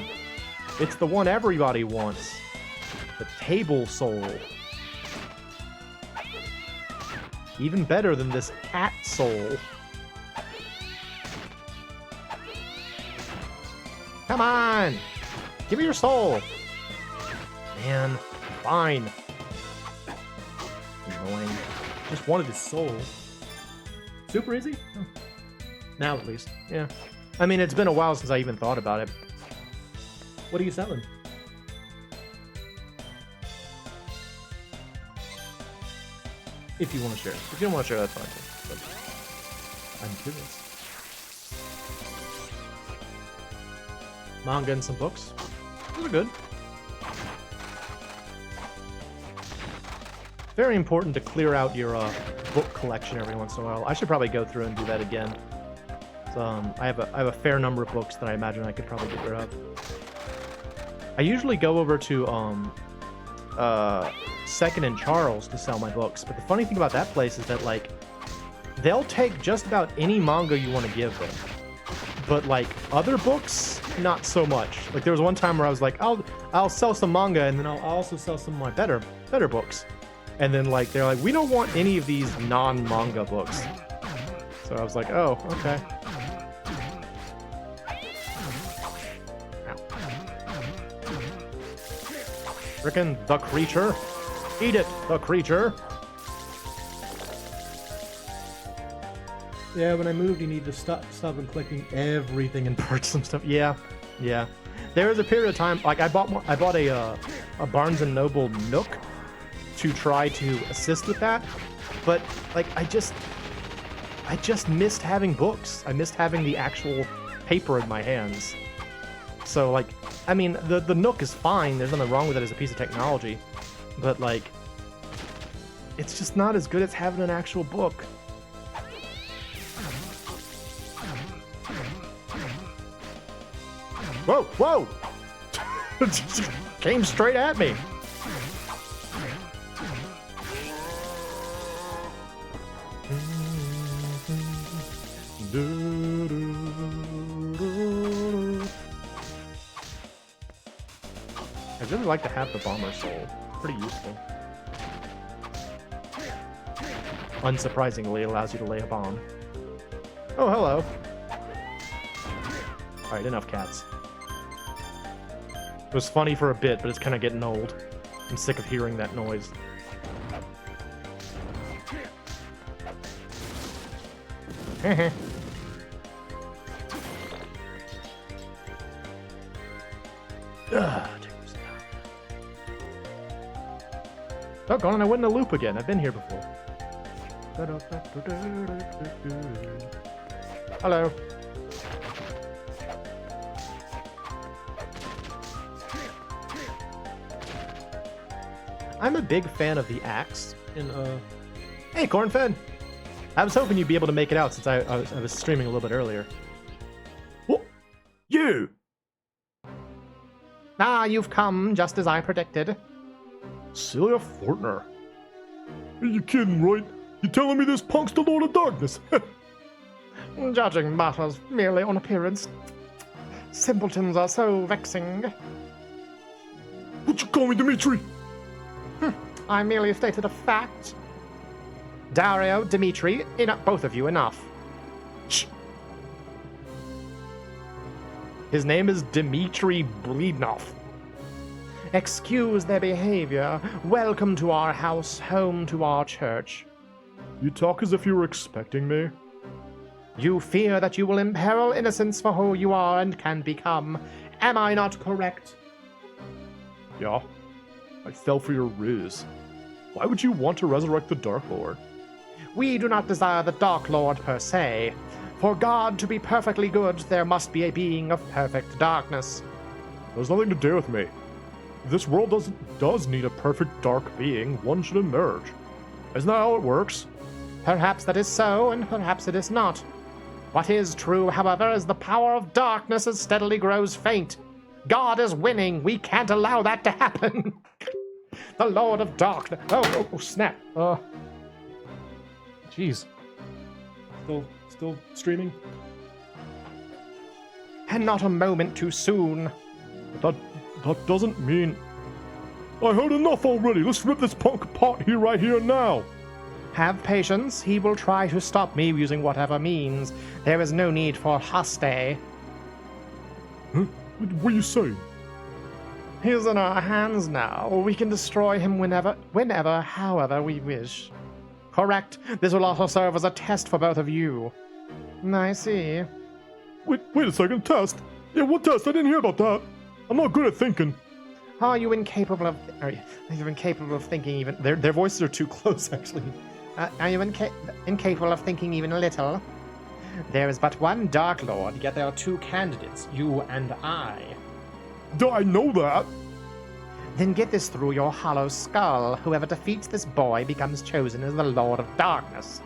It's the one everybody wants. The table soul. Even better than this cat soul. Come on! Give me your soul! Man, fine. Annoying. Just wanted his soul. Super easy? Oh. Now at least. Yeah. I mean, it's been a while since I even thought about it. What are you selling? If you want to share. If you don't want to share, that's fine too. But I'm curious. Manga and some books. Those are good. Very important to clear out your book collection every once in a while. I should probably go through and do that again. So, I have a fair number of books that I imagine I could probably get rid of. I usually go over to Second and Charles to sell my books, but the funny thing about that place is that like they'll take just about any manga you want to give them, but like other books, not so much. Like there was one time where I was like, I'll sell some manga and then I'll also sell some of my better books, and then like they're like, we don't want any of these non-manga books. So I was like, oh, okay. Frickin' the creature. Eat it, the creature. Yeah, when I moved, you need to stop and collecting everything and purchase some stuff. Yeah. There was a period of time, like I bought a Barnes & Noble Nook to try to assist with that, but like I just missed having books. I missed having the actual paper in my hands. So like, I mean, the Nook is fine. There's nothing wrong with it as a piece of technology, but like, it's just not as good as having an actual book. Whoa! Came straight at me. I'd really like to have the bomber soul. Pretty useful. Unsurprisingly, it allows you to lay a bomb. Oh, hello. Alright, enough cats. It was funny for a bit, but it's kind of getting old. I'm sick of hearing that noise. Doggone it, I went in a loop again. I've been here before. Hello. I'm a big fan of the axe in Hey, Cornfed! I was hoping you'd be able to make it out since I was streaming a little bit earlier. What? You! Ah, you've come just as I predicted. Celia Fortner. Are you kidding, right? You telling me this punk's the Lord of Darkness? Judging matters merely on appearance. Simpletons are so vexing. What you call me, Dimitri? I merely stated a fact. Dario, Dimitri, both of you, enough. Shh. His name is Dmitri Bleednov. Excuse their behavior. Welcome to our house, home to our church. You talk as if you were expecting me. You fear that you will imperil innocence for who you are and can become. Am I not correct? Yeah. I fell for your ruse. Why would you want to resurrect the Dark Lord? We do not desire the Dark Lord per se. For God to be perfectly good, there must be a being of perfect darkness. There's nothing to do with me. If this world does need a perfect dark being, one should emerge. Isn't that how it works? Perhaps that is so, and perhaps it is not. What is true, however, is the power of darkness as steadily grows faint. God is winning. We can't allow that to happen. The Lord of Darkness. Oh, snap. Jeez. Still streaming? And not a moment too soon. That doesn't mean... I heard enough already. Let's rip this punk apart right here and now. Have patience. He will try to stop me using whatever means. There is no need for haste. Huh? What are you saying? He's in our hands now. We can destroy him whenever, however we wish. Correct. This will also serve as a test for both of you. I see. Wait a second. Test? Yeah, what test? I didn't hear about that. I'm not good at thinking. Are you incapable of... Are you incapable of thinking even... Their voices are too close, actually. Are you incapable of thinking even a little? There is but one Dark Lord, yet there are two candidates, you and I. I know that. Then get this through your hollow skull. Whoever defeats this boy becomes chosen as the Lord of Darkness.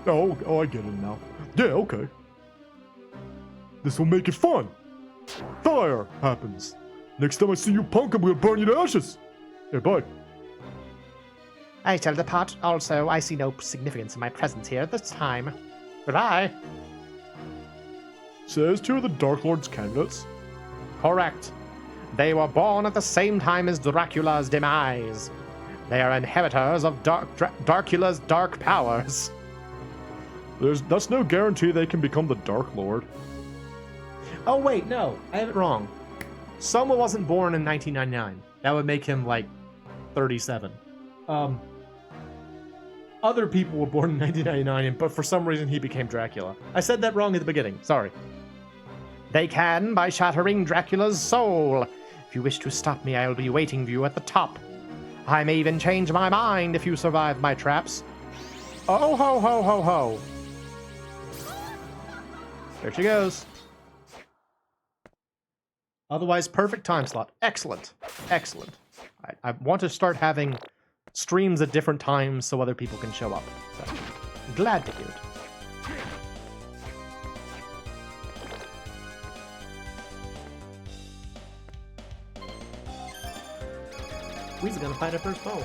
Oh, I get it now. Yeah, okay. This will make it fun. Fire happens. Next time I see you, punk, I'm gonna burn you to ashes. Yeah, bye. I shall depart. Also, I see no significance in my presence here at this time. Goodbye. Says two of the Dark Lord's candidates. Correct. They were born at the same time as Dracula's demise. They are inheritors of Dracula's dark powers. That's no guarantee they can become the Dark Lord. Oh wait, no, I have it wrong. Soma wasn't born in 1999. That would make him like 37. Other people were born in 1999, but for some reason he became Dracula. I said that wrong at the beginning. Sorry. They can by shattering Dracula's soul. If you wish to stop me, I will be waiting for you at the top. I may even change my mind if you survive my traps. Oh ho ho ho ho. There she goes. Otherwise, perfect time slot. Excellent. Excellent. I want to start having streams at different times so other people can show up. So, glad to hear it. We're gonna fight our first foe.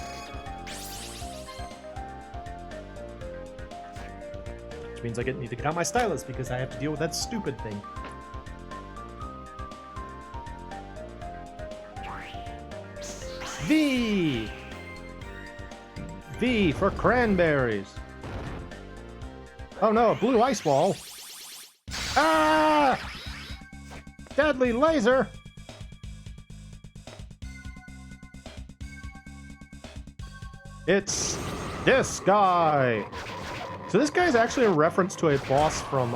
Which means I need to get out my stylus because I have to deal with that stupid thing. V! V for cranberries. Oh no, a blue ice wall. Ah! Deadly laser! It's this guy. So this guy is actually a reference to a boss from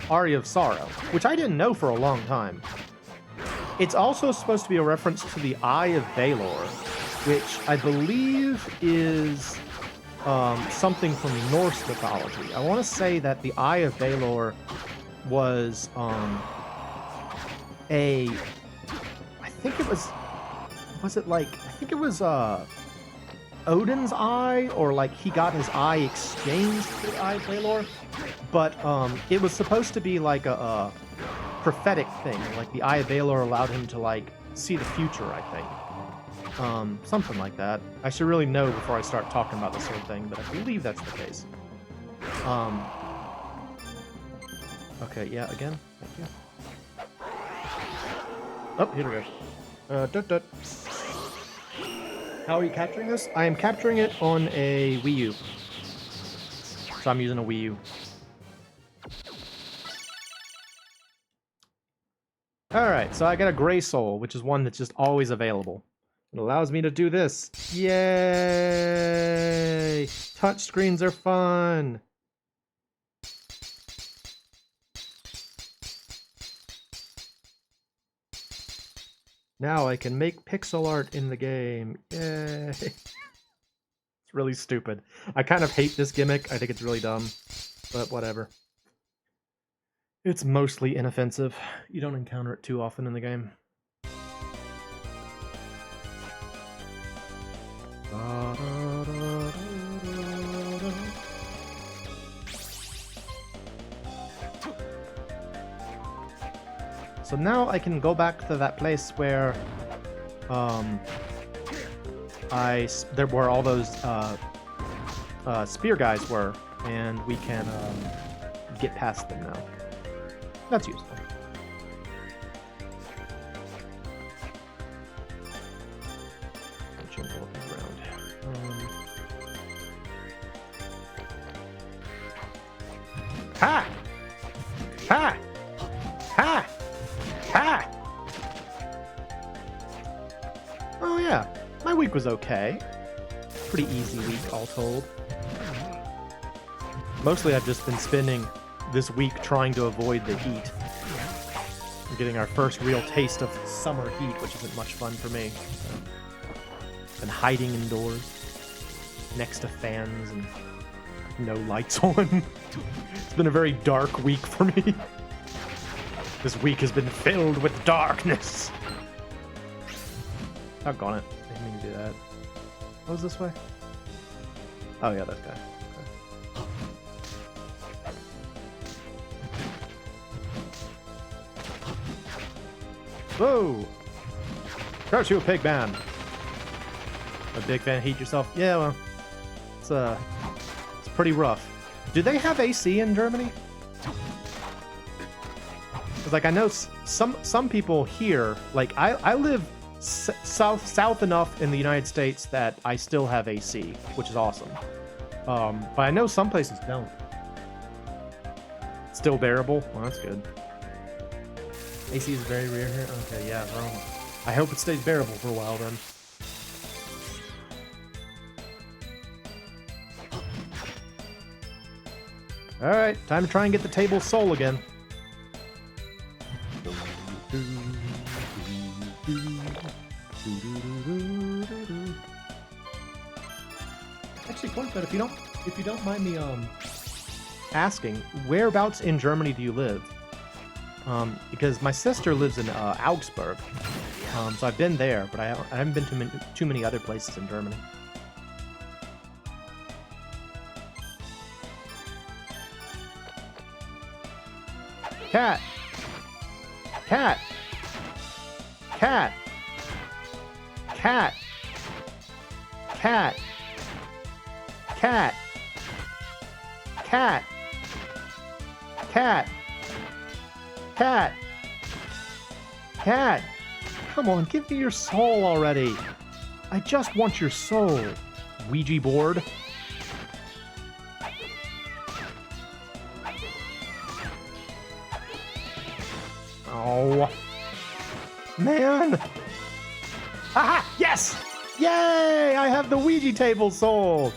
Aria of Sorrow, which I didn't know for a long time. It's also supposed to be a reference to the Eye of Valor, which I believe is something from Norse mythology. I want to say that the Eye of Valor was I think it was it like, I think it was Odin's eye, or like he got his eye exchanged for the Eye of Balor, but it was supposed to be like a prophetic thing, like the Eye of Balor allowed him to like see the future, I think. Something like that. I should really know before I start talking about this whole thing, but I believe that's the case. Okay, yeah, again. Thank you. Oh, here we go. How are you capturing this? I am capturing it on a Wii U. So I'm using a Wii U. Alright, so I got a Gray Soul, which is one that's just always available. It allows me to do this. Yay! Touchscreens are fun! Now I can make pixel art in the game. Yay! It's really stupid. I kind of hate this gimmick. I think it's really dumb. But whatever. It's mostly inoffensive. You don't encounter it too often in the game. So now I can go back to that place where there were all those spear guys were, and we can get past them now. That's useful. Ha! Ha! Ha! Ha! Oh yeah, my week was okay. Pretty easy week, all told. Mostly I've just been spending this week trying to avoid the heat. We're getting our first real taste of summer heat, which isn't much fun for me. So, been hiding indoors, next to fans and no lights on. It's been a very dark week for me. This week has been filled with darkness. Doggone it. I didn't mean to do that. What was this way? Oh yeah, that guy. Okay. Whoa! Crouch you a pig man. A big fan of heat yourself? Yeah, well, it's pretty rough. Do they have AC in Germany? Because like I know some people here, like I live south enough in the United States that I still have AC, which is awesome. But I know some places don't. Still bearable? Well, that's good. AC is very rare here? Okay, yeah, well, I hope it stays bearable for a while then. Alright, time to try and get the table soul again. Actually, Cornfed, if you don't mind me asking, whereabouts in Germany do you live? Because my sister lives in Augsburg, so I've been there, but I haven't been to too many other places in Germany. Cat! Cat! Cat! Cat! Cat! Cat! Cat! Cat! Cat! Cat! Come on, give me your soul already! I just want your soul, Ouija board. Oh, man! Aha! Yes! Yay! I have the Ouija table soul!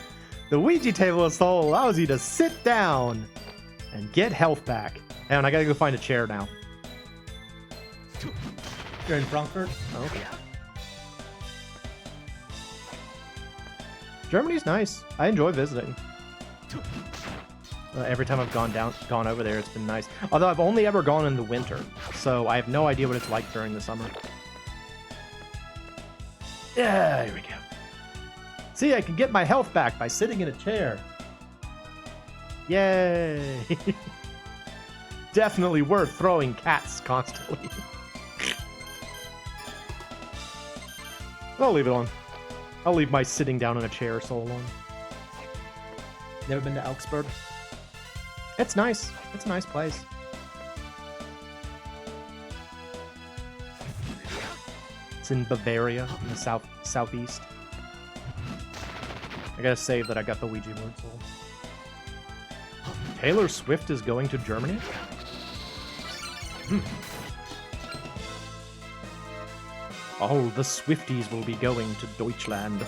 The Ouija table soul allows you to sit down and get health back. Hang on, I gotta go find a chair now. You're in Frankfurt? Oh, okay. Germany's nice. I enjoy visiting. Every time I've gone over there, it's been nice. Although I've only ever gone in the winter, so I have no idea what it's like during the summer. Yeah, here we go. See, I can get my health back by sitting in a chair. Yay! Definitely worth throwing cats constantly. I'll leave it on. I'll leave my sitting down in a chair soul alone. Never been to Elksburg? It's nice. It's a nice place. It's in Bavaria, in the southeast. I gotta save that I got the Ouija board soul. Taylor Swift is going to Germany? All the Swifties will be going to Deutschland.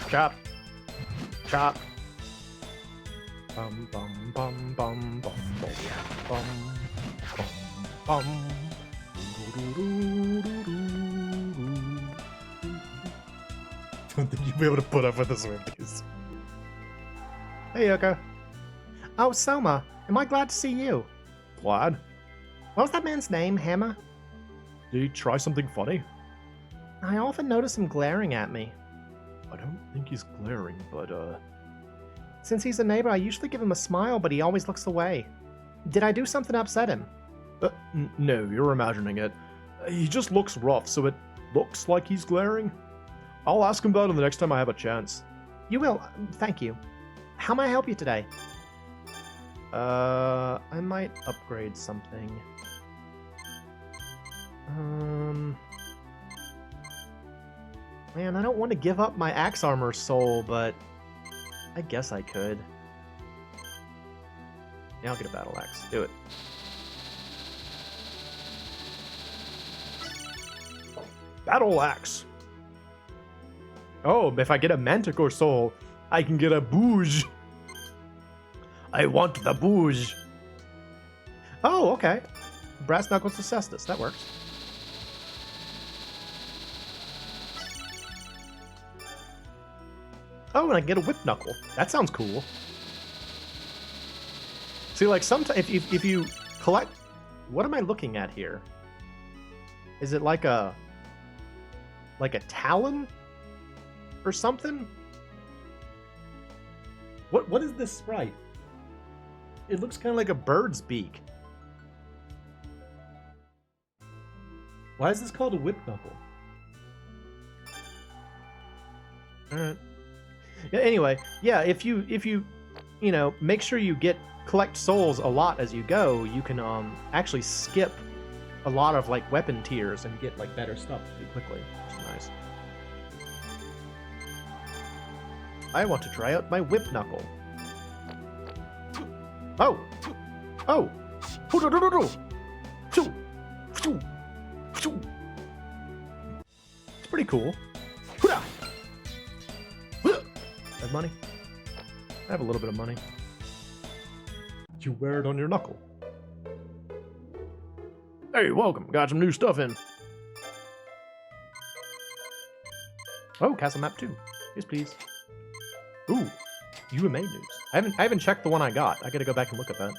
Chop. Chop. Bum bum bum bum bum bum bum bum bum. Don't think you'll be able to put up with the Swifties. Hey, Yoko. Oh, Soma. Am I glad to see you? Glad? What was that man's name, Hammer? Did he try something funny? I often notice him glaring at me. I don't think he's glaring, but Since he's a neighbor, I usually give him a smile, but he always looks away. Did I do something to upset him? no, you're imagining it. He just looks rough, so it looks like he's glaring. I'll ask him about it the next time I have a chance. You will. Thank you. How may I help you today? I might upgrade something. Man, I don't want to give up my axe armor soul, but I guess I could. Yeah, I'll get a battle axe. Do it. Battle axe. Oh, if I get a manticore soul, I can get a bouge. I want the bouge. Oh, okay. Brass knuckles to Cestus. That works. Oh, and I can get a whip knuckle. That sounds cool. See, like sometimes if you collect, what am I looking at here? Is it like a talon or something? What is this sprite? It looks kind of like a bird's beak. Why is this called a whip knuckle? All right. Yeah, anyway, yeah, if you make sure you collect souls a lot as you go, you can actually skip a lot of like weapon tiers and get like better stuff pretty quickly, which is nice. I want to try out my whip knuckle. Oh! Oh! It's pretty cool. Have money? I have a little bit of money. You wear it on your knuckle. Hey, welcome. Got some new stuff in. Oh, Castle Map 2. Yes, please. Ooh, UMA news. I haven't checked the one I got. I gotta go back and look at that.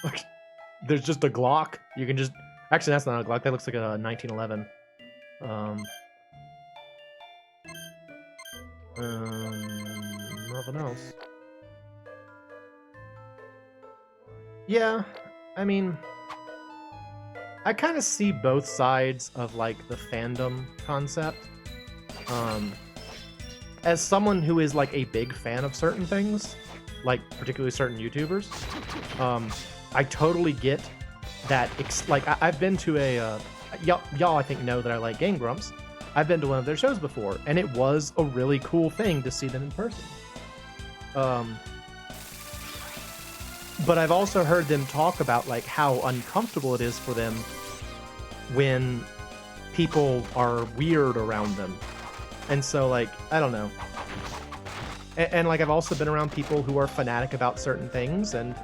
Look, there's just a Glock. You can just... Actually, that's not a Glock. That looks like a 1911. Nothing else. Yeah, I mean... I kind of see both sides of, like, the fandom concept. As someone who is, like, a big fan of certain things, like, particularly certain YouTubers, I totally get that, I've been to a, y'all I think know that I like Game Grumps. I've been to one of their shows before, and it was a really cool thing to see them in person. But I've also heard them talk about, like, how uncomfortable it is for them when people are weird around them. And so, like, I don't know. And like, I've also been around people who are fanatic about certain things, and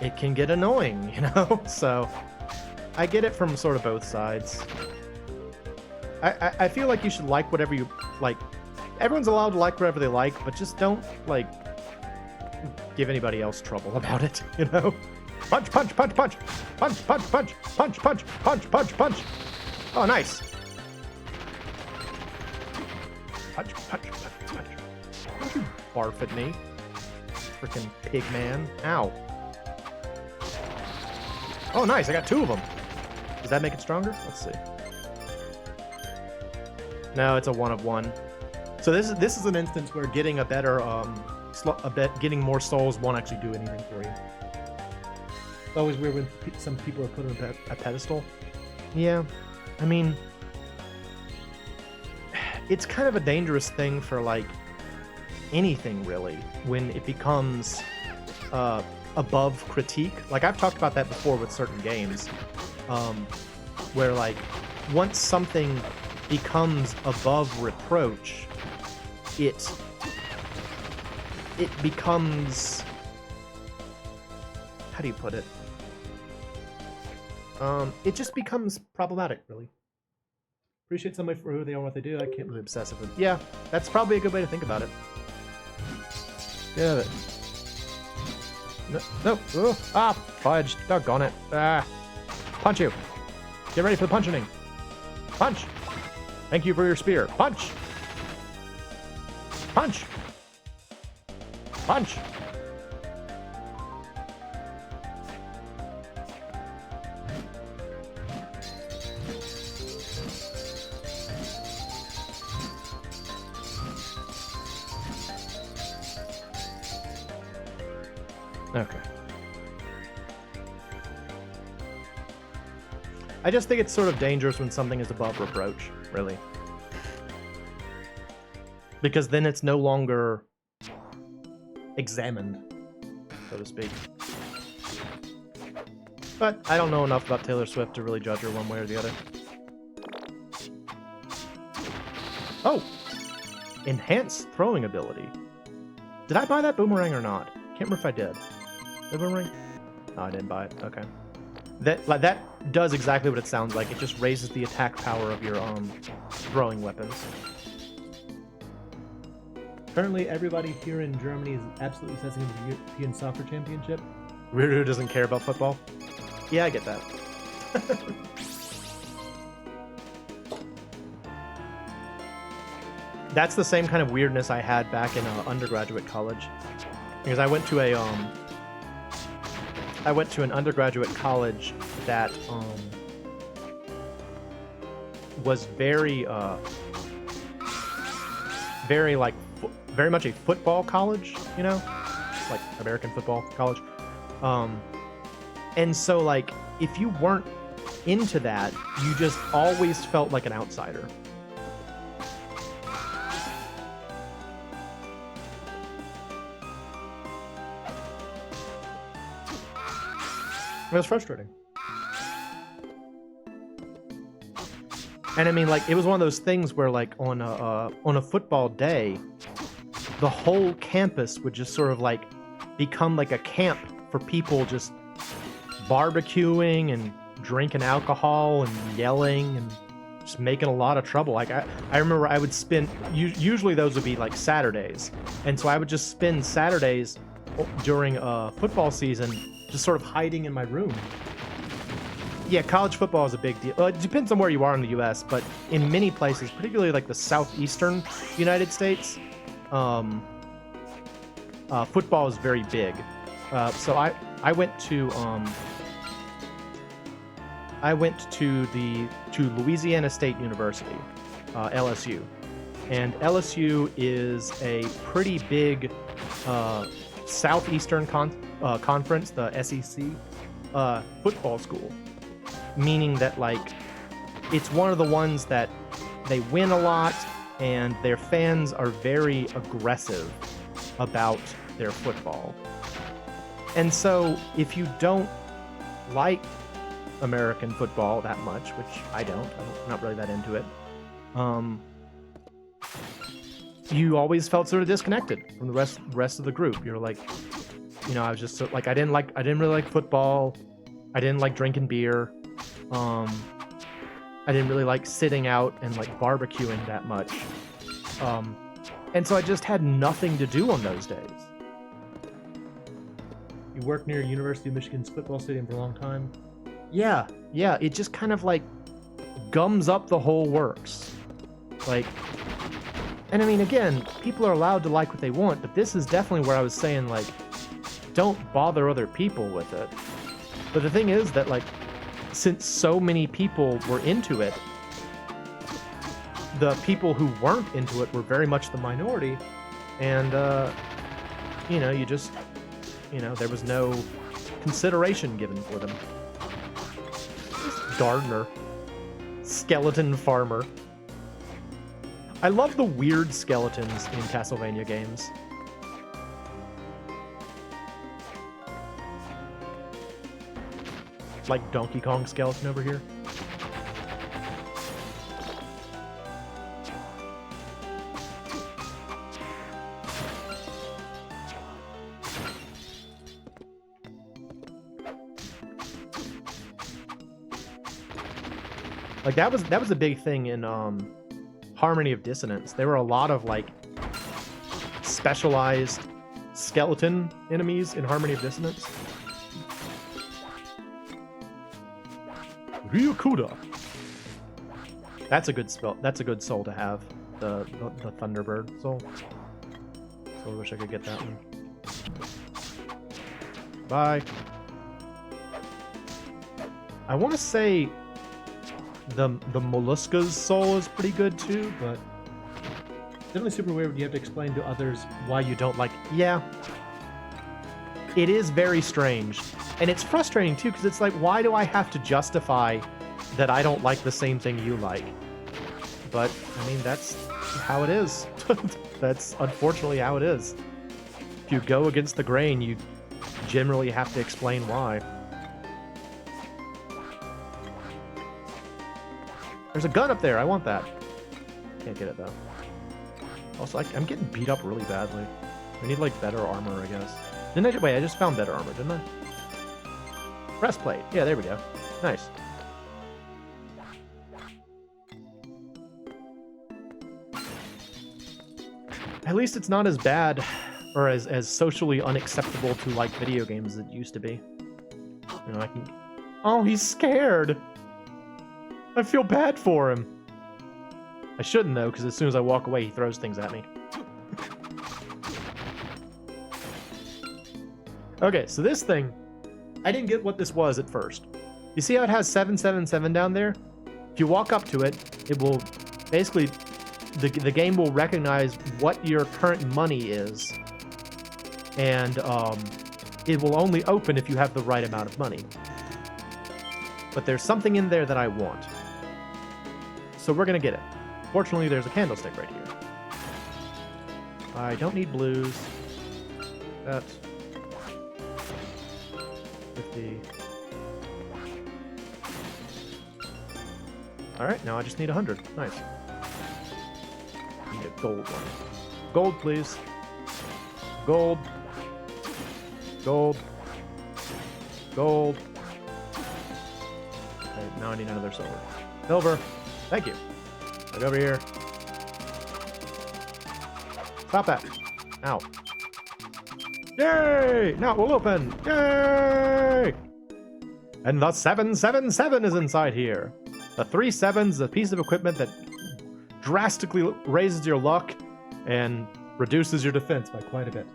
it can get annoying, you know? So, I get it from sort of both sides. I feel like you should like whatever you like. Everyone's allowed to like whatever they like, but just don't, like, give anybody else trouble about it, you know? Punch, punch, punch, punch, punch, punch, punch, punch, punch, punch, punch, punch. Oh, nice. Punch, punch, punch, punch. Don't you barf at me, freaking pig man. Ow. Oh, nice. I got 2 of them. Does that make it stronger? Let's see. No, it's a 1 of 1. So this is an instance where getting a better getting more souls won't actually do anything for you. It's always weird when some people are put on a pedestal. Yeah, I mean, it's kind of a dangerous thing for like anything really when it becomes above critique. Like I've talked about that before with certain games, where like once something becomes above reproach, it becomes, how do you put it? It just becomes problematic, really. Appreciate somebody for who they are and what they do. I can't be obsessive with. Yeah, that's probably a good way to think about it. Yeah. No, no. Oh, ah, fudge. Doggone it. Ah. Punch you. Get ready for the punching. Punch. Thank you for your spear. Punch. Punch. Punch. Okay. I just think it's sort of dangerous when something is above reproach, really. Because then it's no longer examined, so to speak. But I don't know enough about Taylor Swift to really judge her one way or the other. Oh! Enhanced throwing ability. Did I buy that boomerang or not? Can't remember if I did. The boomerang? No, I didn't buy it. Okay. That does exactly what it sounds like. It just raises the attack power of your throwing weapons. Apparently, everybody here in Germany is absolutely obsessing with the European Soccer Championship. Ruru doesn't care about football. Yeah, I get that. That's the same kind of weirdness I had back in undergraduate college, because I went to an undergraduate college that was very much a football college, you know, like American football college. And so like if you weren't into that, you just always felt like an outsider. It was frustrating. And I mean, like, it was one of those things where, like, on a football day, the whole campus would just sort of, like, become like a camp for people just barbecuing and drinking alcohol and yelling and just making a lot of trouble. Like, I remember I would spend, usually those would be, like, Saturdays. And so I would just spend Saturdays during football season just sort of hiding in my room. Yeah, college football is a big deal. It depends on where you are in the U.S., but in many places, particularly like the southeastern United States, football is very big. So I went to Louisiana State University, LSU, and LSU is a pretty big southeastern conference, the SEC, football school. Meaning that, like, it's one of the ones that they win a lot and their fans are very aggressive about their football. And so if you don't like American football that much, which I'm not really that into it, you always felt sort of disconnected from the rest of the group. You're like, you know, I was just so, like, I didn't really like football. I didn't like drinking beer. I didn't really like sitting out and like barbecuing that much. And so I just had nothing to do on those days. You worked near University of Michigan's football stadium for a long time. Yeah, it just kind of like gums up the whole works. Like, and I mean, again, people are allowed to like what they want, but this is definitely where I was saying, like, don't bother other people with it. But the thing is that, like, since so many people were into it, the people who weren't into it were very much the minority, and, you know, you just, you know, there was no consideration given for them. Gardener. Skeleton farmer. I love the weird skeletons in Castlevania games. Like Donkey Kong skeleton over here. Like that was a big thing in Harmony of Dissonance. There were a lot of like specialized skeleton enemies in Harmony of Dissonance. Ryukuda. That's a good spell. That's a good soul to have. The Thunderbird soul. So I wish I could get that one. Bye. I want to say the Mollusca's soul is pretty good too, but definitely super weird when you have to explain to others why you don't like. Yeah, it is very strange, and it's frustrating too because it's like, why do I have to justify that I don't like the same thing you like? But I mean, that's how it is. That's unfortunately how it is. If you go against the grain, you generally have to explain why. There's a gun up there. I want that. Can't get it though. Also, I'm getting beat up really badly. I need like better armor, I guess. Didn't I? Wait, I just found better armor, didn't I? Breastplate. Yeah, there we go. Nice. At least it's not as bad or as socially unacceptable to like video games as it used to be. You know, I can. Oh, he's scared. I feel bad for him. I shouldn't, though, because as soon as I walk away, he throws things at me. Okay, so this thing, I didn't get what this was at first. You see how it has 777 down there? If you walk up to it, it will basically, the game will recognize what your current money is, and it will only open if you have the right amount of money. But there's something in there that I want. So we're gonna get it. Fortunately, there's a candlestick right here. I don't need blues. That's 50. Alright, now I just need 100. Nice. Need a gold one. Gold, please. Gold. Gold. Gold. Okay, now I need another silver. Silver. Thank you. Right over here. Stop that. Ow. Yay! Now it will open. Yay! And the 777 is inside here. The 37 is a piece of equipment that drastically raises your luck and reduces your defense by quite a bit.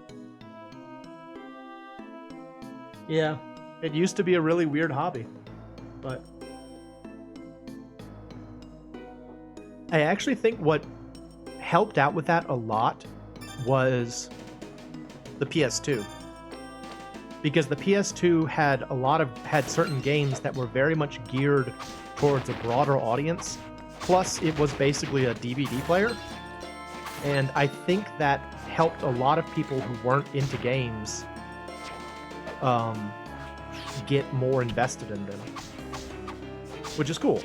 Yeah, it used to be a really weird hobby, but I actually think what helped out with that a lot was the PS2. Because the PS2 had certain games that were very much geared towards a broader audience. Plus, it was basically a DVD player. And I think that helped a lot of people who weren't into games get more invested in them. Which is cool.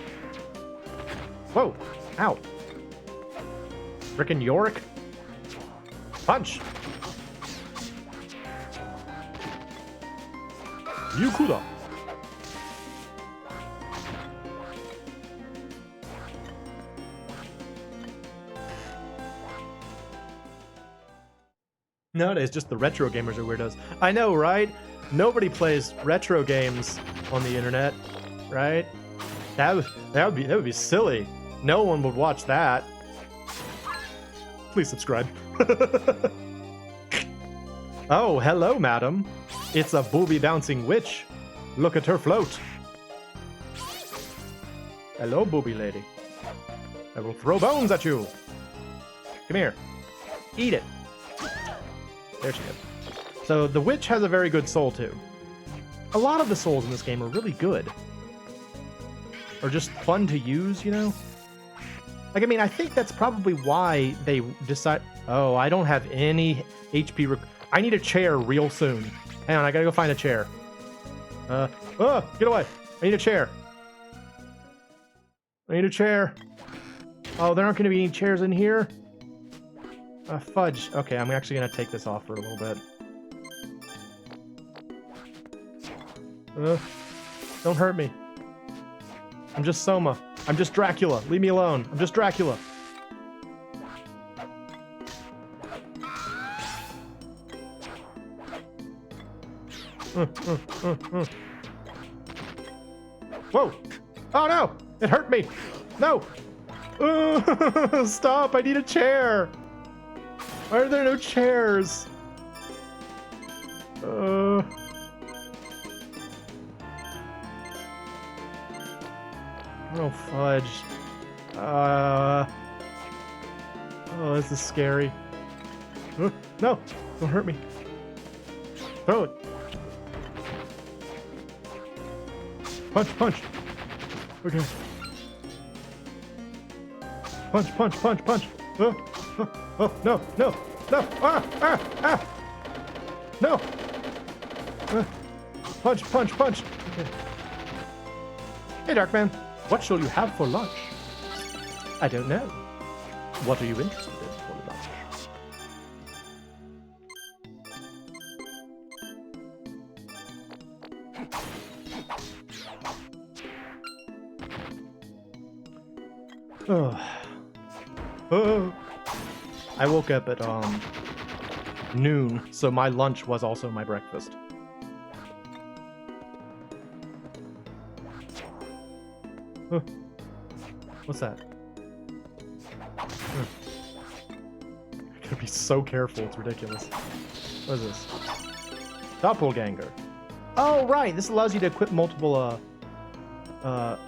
Whoa. Ow. Frickin' Yorick. Punch. Ryukuda. Nowadays, just the retro gamers are weirdos. I know, right? Nobody plays retro games on the internet, right? That would be silly. No one would watch that. Please subscribe. Oh, hello, madam. It's a booby bouncing witch. Look at her float. Hello, booby lady. I will throw bones at you. Come here. Eat it. There she is. So the witch has a very good soul too. A lot of the souls in this game are really good. Or just fun to use, you know? Like, I mean, I think that's probably why they decide... Oh, I don't have any HP... I need a chair real soon. Hang on, I gotta go find a chair. Oh, get away. I need a chair. I need a chair. Oh, there aren't gonna be any chairs in here? Fudge. Okay, I'm actually gonna take this off for a little bit. Don't hurt me. I'm just Soma. I'm just Dracula. Leave me alone. I'm just Dracula. Whoa! Oh no! It hurt me! No! Stop! I need a chair! Why are there no chairs? Oh, fudge. Oh, this is scary. No! Don't hurt me. Throw it. Punch, punch. Okay. Punch, punch, punch, punch. Oh, no, no, no. Ah. No. Punch, punch, punch. Okay. Hey, Darkman. What shall you have for lunch? I don't know. What are you interested in for lunch? I woke up at noon, so my lunch was also my breakfast. What's that? I gotta be so careful, it's ridiculous. What is this? Doppelganger. Oh, right, this allows you to equip multiple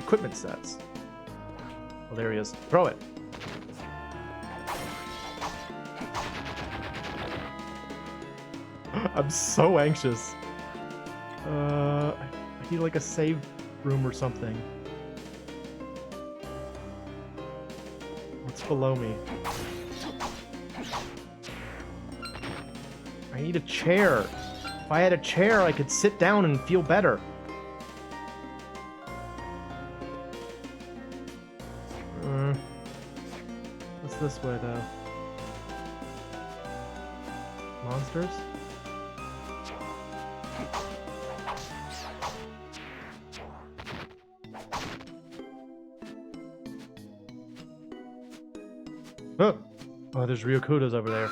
equipment sets. Well, there he is. Throw it. I'm so anxious. I need like a save room or something. What's below me? I need a chair. If I had a chair, I could sit down and feel better. What's this way, though? Monsters? Oh, there's Ryokutas over there.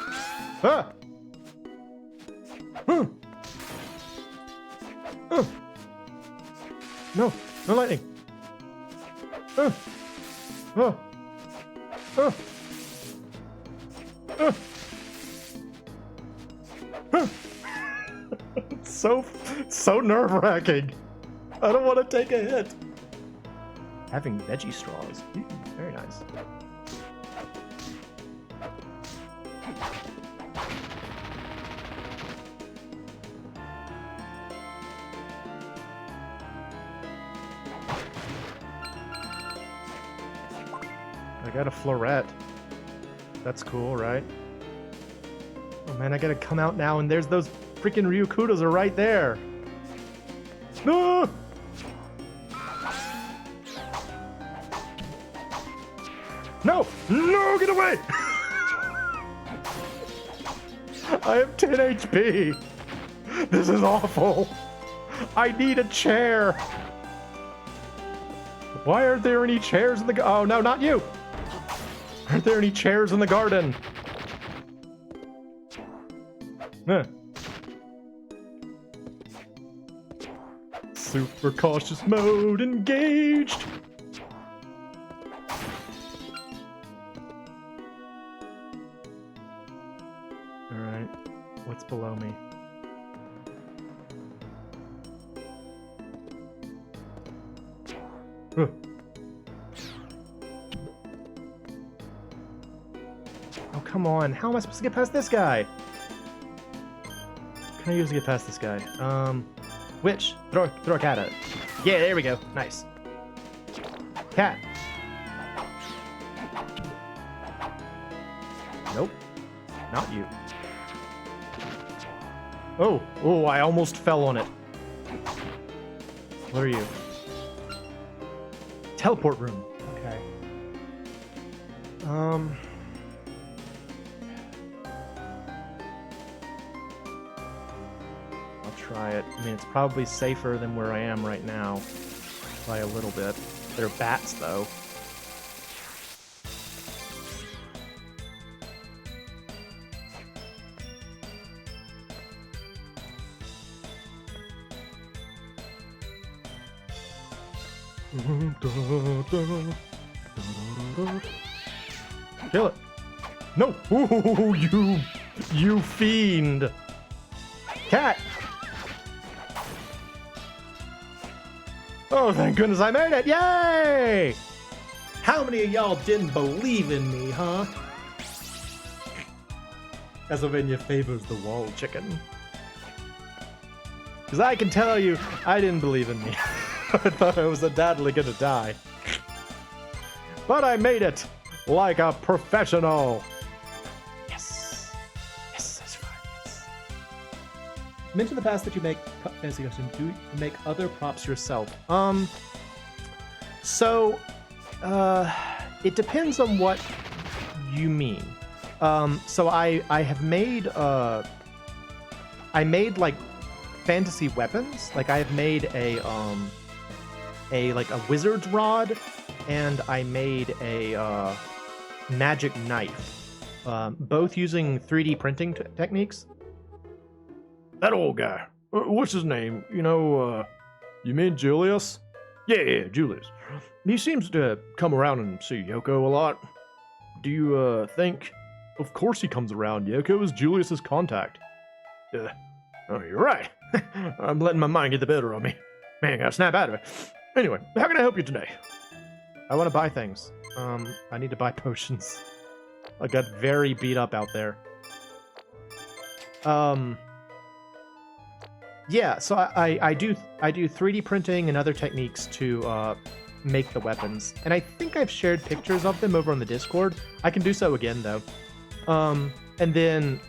Ah! No, no lightning. So nerve-wracking. I don't want to take a hit. Having veggie straws. Very nice. I got a floret. That's cool, right? Oh man, I gotta come out now, and there's those freaking Ryokutas are right there. No! No! No, get away! I have 10 HP. This is awful. I need a chair. Why aren't there any chairs in the... Oh, no, not you. Aren't there any chairs in the garden? Super cautious mode engaged. Alright. What's below me? Huh. Oh, come on. How am I supposed to get past this guy? Can I use to get past this guy? Which? Throw a cat at it. Yeah, there we go. Nice. Cat. Nope. Not you. Oh, I almost fell on it. What are you? Teleport room. Okay. I'll try it. I mean, it's probably safer than where I am right now by a little bit. They're bats, though. Kill it. No. Ooh, you fiend. Cat. Oh, thank goodness I made it. Yay! How many of y'all didn't believe in me, huh? Castlevania favors the wall chicken. Because I can tell you, I didn't believe in me. I thought I was undoubtedly gonna die. But I made it like a professional. Yes. Yes, that's fine. Yes. Mention the past that you make fancy costume. Do you make other props yourself? It depends on what you mean. So I have made I made like fantasy weapons. Like I have made a wizard's rod, and I made a magic knife, both using 3D printing techniques. That old guy. What's his name? You mean Julius? Yeah, Julius. He seems to come around and see Yoko a lot. Do you think? Of course he comes around. Yoko is Julius's contact. Oh, you're right. I'm letting my mind get the better of me. Man, I gotta snap out of it. Anyway, how can I help you today? I want to buy things. I need to buy potions. I got very beat up out there. Yeah, so I do 3D printing and other techniques to make the weapons, and I think I've shared pictures of them over on the Discord. I can do so again though. And then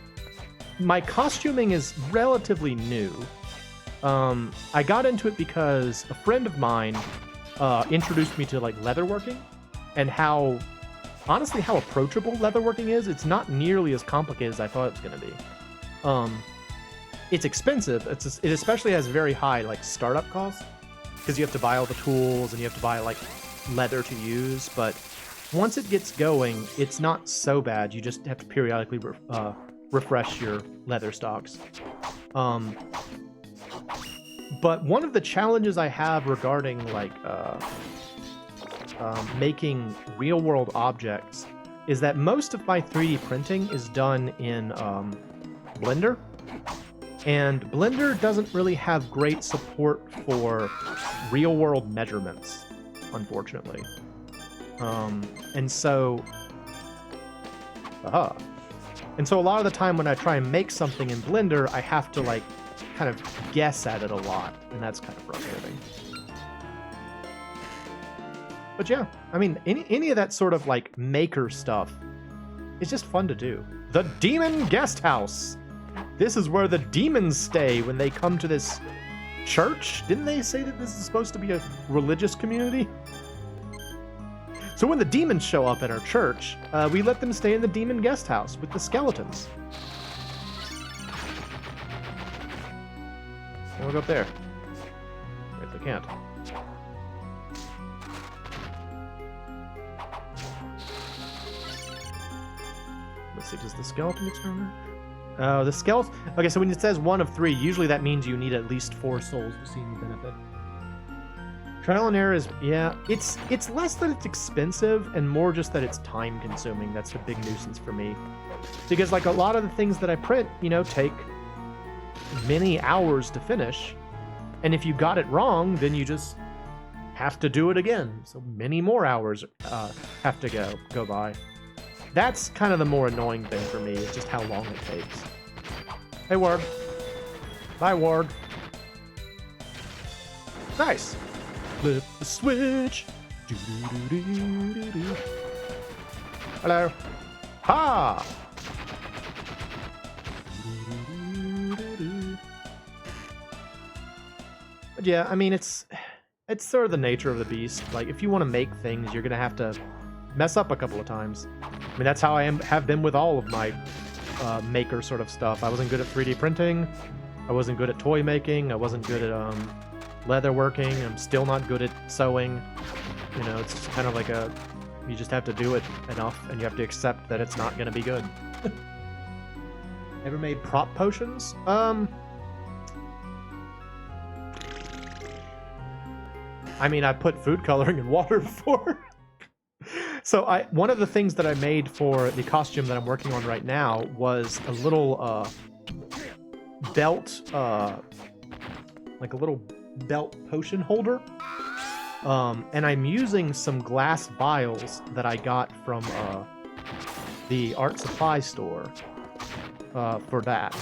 my costuming is relatively new. I got into it because a friend of mine introduced me to like leatherworking, and how approachable leatherworking is. It's not nearly as complicated as I thought it was going to be. It's expensive. It especially has very high like startup costs because you have to buy all the tools and you have to buy like leather to use. But once it gets going, it's not so bad. You just have to periodically refresh your leather stocks. But one of the challenges I have regarding like making real-world objects is that most of my 3D printing is done in Blender, and Blender doesn't really have great support for real-world measurements, unfortunately. And so a lot of the time when I try and make something in Blender, I have to like kind of guess at it a lot, and that's kind of frustrating. But yeah, I mean, any of that sort of like maker stuff is just fun to do. The Demon Guest House. This is where the demons stay when they come to this church. Didn't they say that this is supposed to be a religious community? So when the demons show up at our church, we let them stay in the Demon Guest House with the skeletons. We'll go up there. Wait, they can't. Let's see, does the skeleton experiment? Oh, the skeleton. Okay, so when it says 1 of 3, usually that means you need at least 4 souls to see any benefit. Trial and error is, yeah, it's less that it's expensive and more just that it's time consuming. That's the big nuisance for me. Because like a lot of the things that I print, you know, take many hours to finish. And if you got it wrong, then you just have to do it again. So many more hours have to go by. That's kind of the more annoying thing for me, is just how long it takes. Hey, Warg. Bye, Warg. Nice. Flip the switch. Do-do-do-do-do-do. Hello. Ha! But yeah, I mean, it's sort of the nature of the beast. Like, if you want to make things, you're gonna have to mess up a couple of times. I mean, that's how I have been with all of my maker sort of stuff. I wasn't good at 3D printing. I wasn't good at toy making. I wasn't good at leather working. I'm still not good at sewing. You know, it's just kind of like you just have to do it enough, and you have to accept that it's not gonna be good. Ever made prop potions? I mean, I put food coloring in water before. So one of the things that I made for the costume that I'm working on right now was a little belt, like a little belt potion holder. And I'm using some glass vials that I got from the art supply store for that.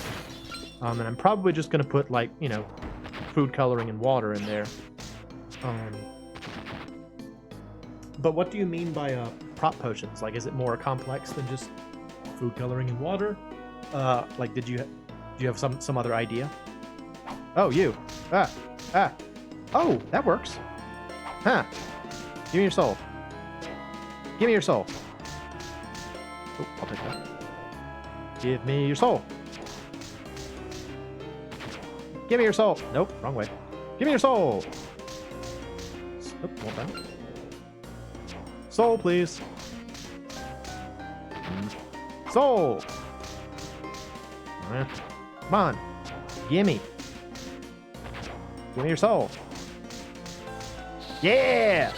And I'm probably just going to put, like, you know, food coloring and water in there. But what do you mean by prop potions? Like, is it more complex than just food coloring and water? Like, do you have some other idea? Oh, you. Oh, that works. Huh. Give me your soul. Give me your soul. Oh, I'll take that. Give me your soul. Give me your soul. Nope, wrong way. Give me your soul. Oop, want that. Soul, please. Soul. Come on. Gimme. Give me your soul. Yeah!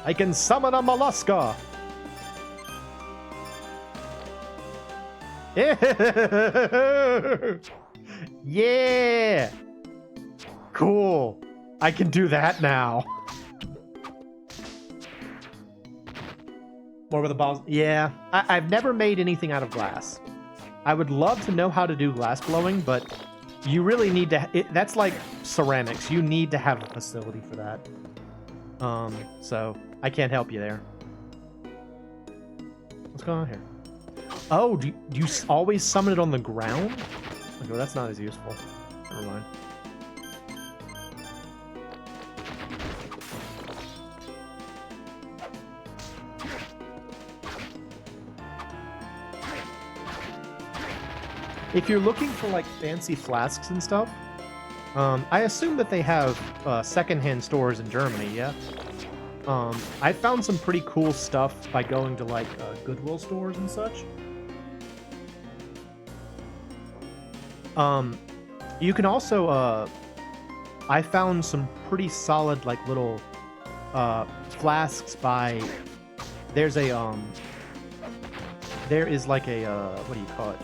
I can summon a mollusca. Yeah! Cool. I can do that now. More with the balls. Yeah, I've never made anything out of glass. I would love to know how to do glass blowing, but you really need to. That's like ceramics. You need to have a facility for that. So I can't help you there. What's going on here? Oh, do you always summon it on the ground? Okay, well, that's not as useful. Never mind. If you're looking for like fancy flasks and stuff, I assume that they have secondhand stores in Germany, yeah? I found some pretty cool stuff by going to like Goodwill stores and such. You can also, I found some pretty solid like little flasks by, there is like a, what do you call it?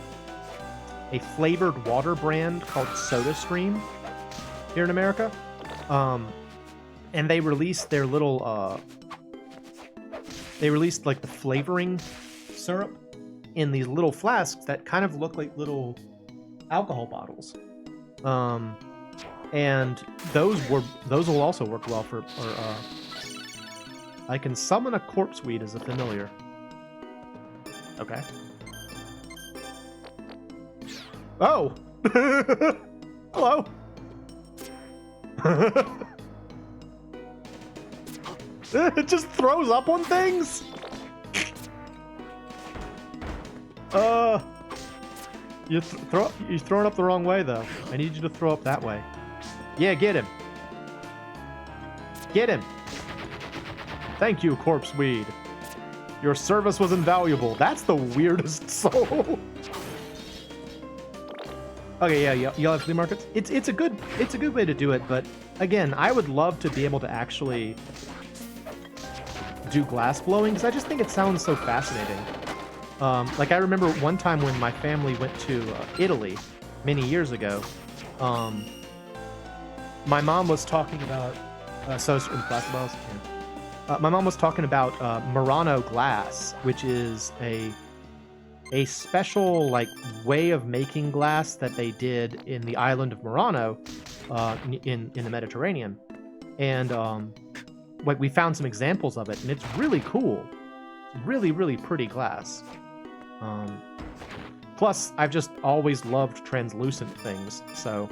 A flavored water brand called SodaStream here in America. And they released their little, they released like the flavoring syrup in these little flasks that kind of look like little alcohol bottles. And those will also work well for I can summon a corpse weed as a familiar. Okay. Oh! Hello! It just throws up on things? You're throwing up the wrong way, though. I need you to throw up that way. Yeah, get him. Get him. Thank you, corpse weed. Your service was invaluable. That's the weirdest soul. Okay, yeah, you'll have flea markets. It's a good way to do it, but again, I would love to be able to actually do glass blowing because I just think it sounds so fascinating. Like I remember one time when my family went to Italy many years ago. My mom was talking about glass balls. Yeah. My mom was talking about Murano glass, which is a special like way of making glass that they did in the island of Murano, in the Mediterranean, and like we found some examples of it, and it's really cool. It's really, really pretty glass. Plus, I've just always loved translucent things, so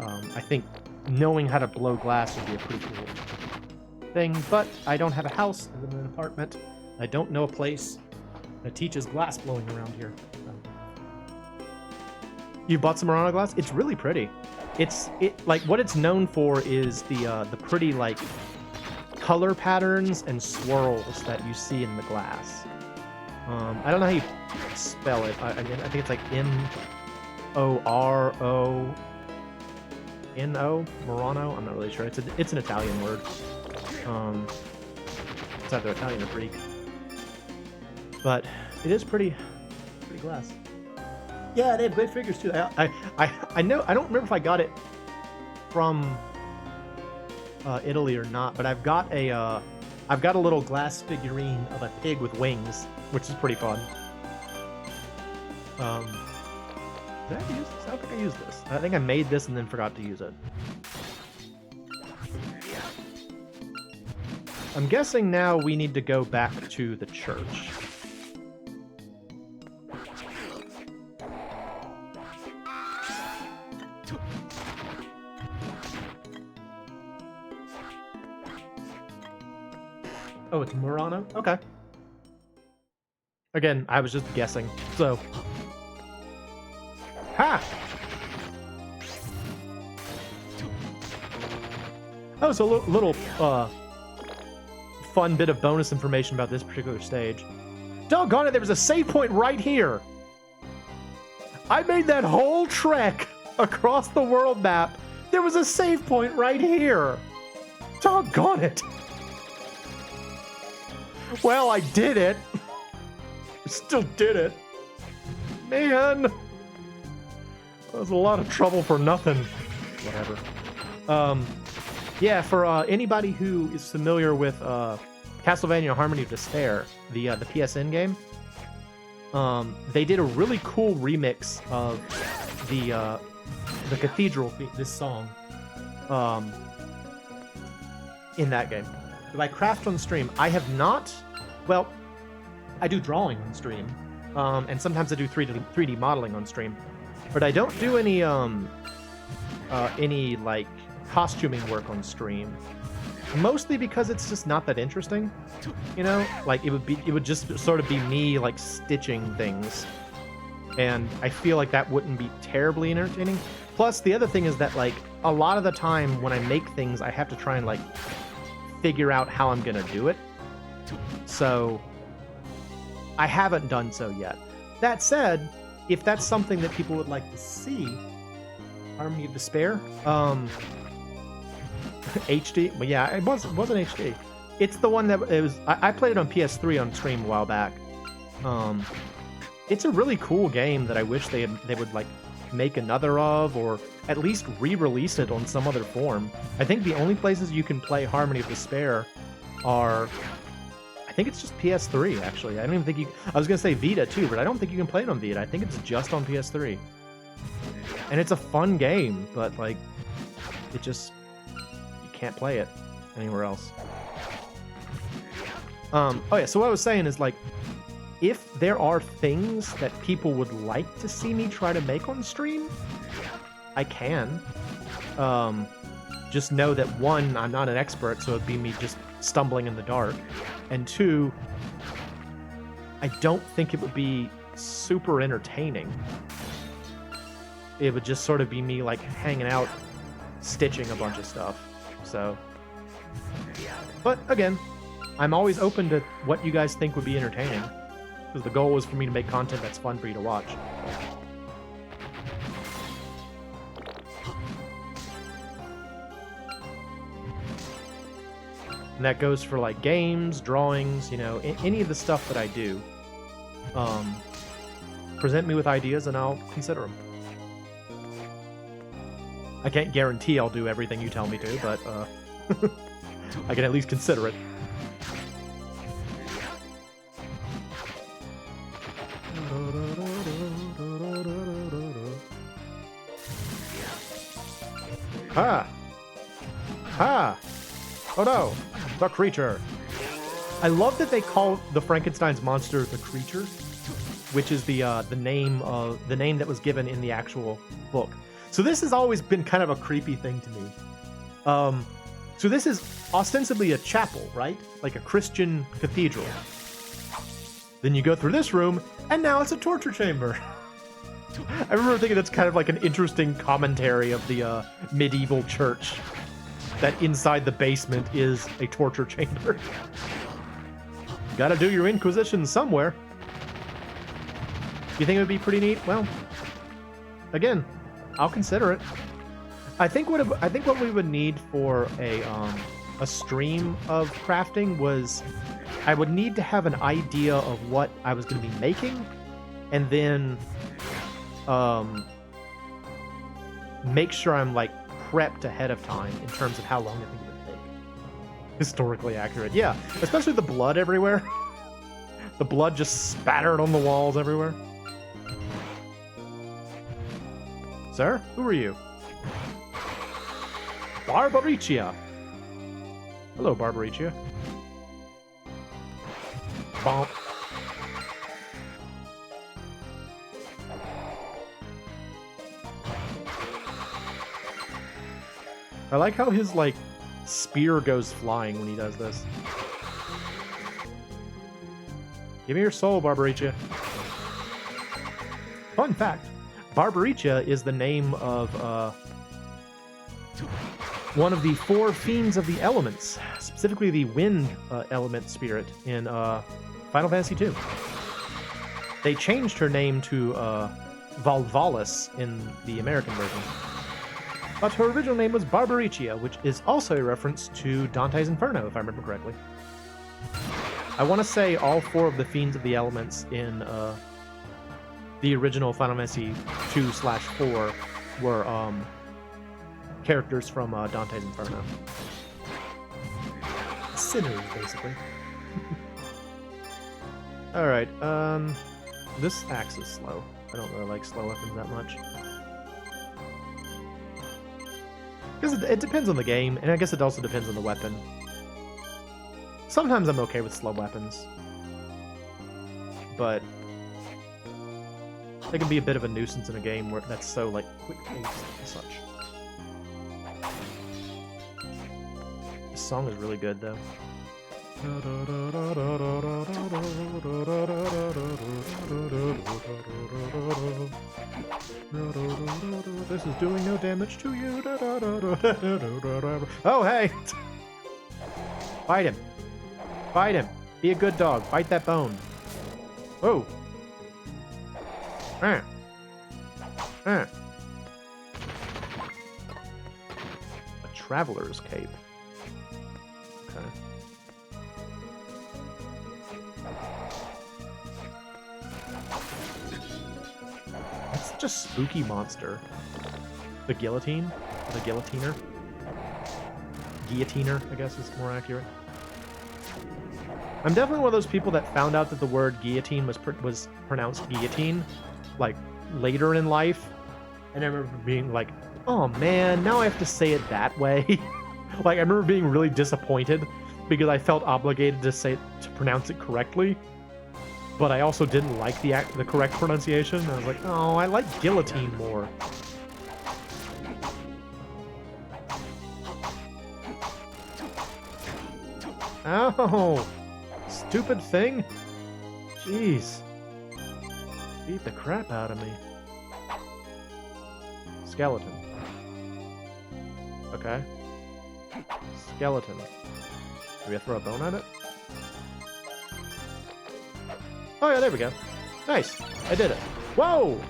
I think knowing how to blow glass would be a pretty cool thing. But I don't have a house. I live in an apartment. I don't know a place that teaches glass blowing around here. You bought some Murano glass? It's really pretty. Like what it's known for is the pretty like color patterns and swirls that you see in the glass. I don't know how you spell it. I think it's like M-O-R-O-N-O, Murano. I'm not really sure. It's an Italian word. It's either Italian or Greek. But it is pretty glass. Yeah, they have great figures too. I know. I don't remember if I got it from Italy or not, but I've got a little glass figurine of a pig with wings, which is pretty fun. Did I ever use this? I don't think I used this. I think I made this and then forgot to use it. I'm guessing now we need to go back to the church. Oh, it's Murano? Okay. Again, I was just guessing, so... Ha! Oh, so a little fun bit of bonus information about this particular stage. Doggone it, there was a save point right here! I made that whole trek across the world map. There was a save point right here! Doggone it! Well, I did it. I still did it. Man. That was a lot of trouble for nothing. Whatever. Yeah, for anybody who is familiar with Castlevania Harmony of Despair, the PSN game, they did a really cool remix of the Cathedral, this song, in that game. Do I craft on stream? I have not. Well, I do drawing on stream, and sometimes I do 3D modeling on stream, but I don't do any like costuming work on stream. Mostly because it's just not that interesting, you know. Like it would just sort of be me like stitching things, and I feel like that wouldn't be terribly entertaining. Plus, the other thing is that like a lot of the time when I make things, I have to try and like figure out how I'm gonna do it. So I haven't done so yet. That said, if that's something that people would like to see, Harmony of Despair, HD. Well, yeah, it wasn't HD. It's the one that it was. I played it on PS3 on stream a while back. It's a really cool game that I wish they would like make another of, or at least re-release it on some other form. I think the only places you can play Harmony of Despair are, I think it's just PS3 actually. I don't even think you. I was gonna say Vita too, but I don't think you can play it on Vita. I think it's just on PS3. And it's a fun game, but like, it just you can't play it anywhere else. Oh yeah. So what I was saying is like, if there are things that people would like to see me try to make on stream, I can. Just know that one, I'm not an expert, so it'd be me just stumbling in the dark. And two, I don't think it would be super entertaining. It would just sort of be me like hanging out, stitching a bunch of stuff. So, but again, I'm always open to what you guys think would be entertaining, because the goal is for me to make content that's fun for you to watch. And that goes for like games, drawings, you know, any of the stuff that I do. Present me with ideas and I'll consider them. I can't guarantee I'll do everything you tell me to, but I can at least consider it. Ha! Ha! Oh no! The creature! I love that they call the Frankenstein's monster the creature, which is the name that was given in the actual book. So this has always been kind of a creepy thing to me. So this is ostensibly a chapel, right? Like a Christian cathedral. Then you go through this room, and now it's a torture chamber. I remember thinking that's kind of like an interesting commentary of the medieval church. That inside the basement is a torture chamber. Gotta do your Inquisition somewhere. You think it would be pretty neat? Well, again, I'll consider it. I think what we would need for a stream of crafting was I would need to have an idea of what I was going to be making, and then make sure I'm like prepped ahead of time in terms of how long I think it would take. Historically accurate, yeah. Especially the blood everywhere. The blood just spattered on the walls everywhere. Sir, who are you? Barbaricia. Hello, Barbaricia. Bonk. I like how his, like, spear goes flying when he does this. Give me your soul, Barbaricia. Fun fact, Barbaricia is the name of, one of the 4 fiends of the elements, specifically the wind element spirit in Final Fantasy II. They changed her name to Valvalis in the American version. But her original name was Barbaricia, which is also a reference to Dante's Inferno, if I remember correctly. I want to say all 4 of the fiends of the elements in the original Final Fantasy 2/4 were characters from Dante's Inferno. Sinners, basically. Alright, this axe is slow. I don't really like slow weapons that much. Because it depends on the game, and I guess it also depends on the weapon. Sometimes I'm okay with slow weapons. But they can be a bit of a nuisance in a game where that's so, like, quick-paced and such. This song is really good, though. This is doing no damage to you. Oh, hey! Fight him. Fight him. Be a good dog. Bite that bone. Whoa. A traveler's cape. Okay. That's such a spooky monster. The guillotine? The guillotiner? Guillotiner, I guess is more accurate. I'm definitely one of those people that found out that the word guillotine was pronounced guillotine, like, later in life. And I remember being like, oh man, now I have to say it that way. Like, I remember being really disappointed because I felt obligated to pronounce it correctly. But I also didn't like the correct pronunciation. I was like, oh, I like guillotine more. Ow! Stupid thing! Jeez. Beat the crap out of me. Skeleton. Okay. Skeleton. Do we have to throw a bone at it? Oh yeah, there we go. Nice. I did it. Whoa!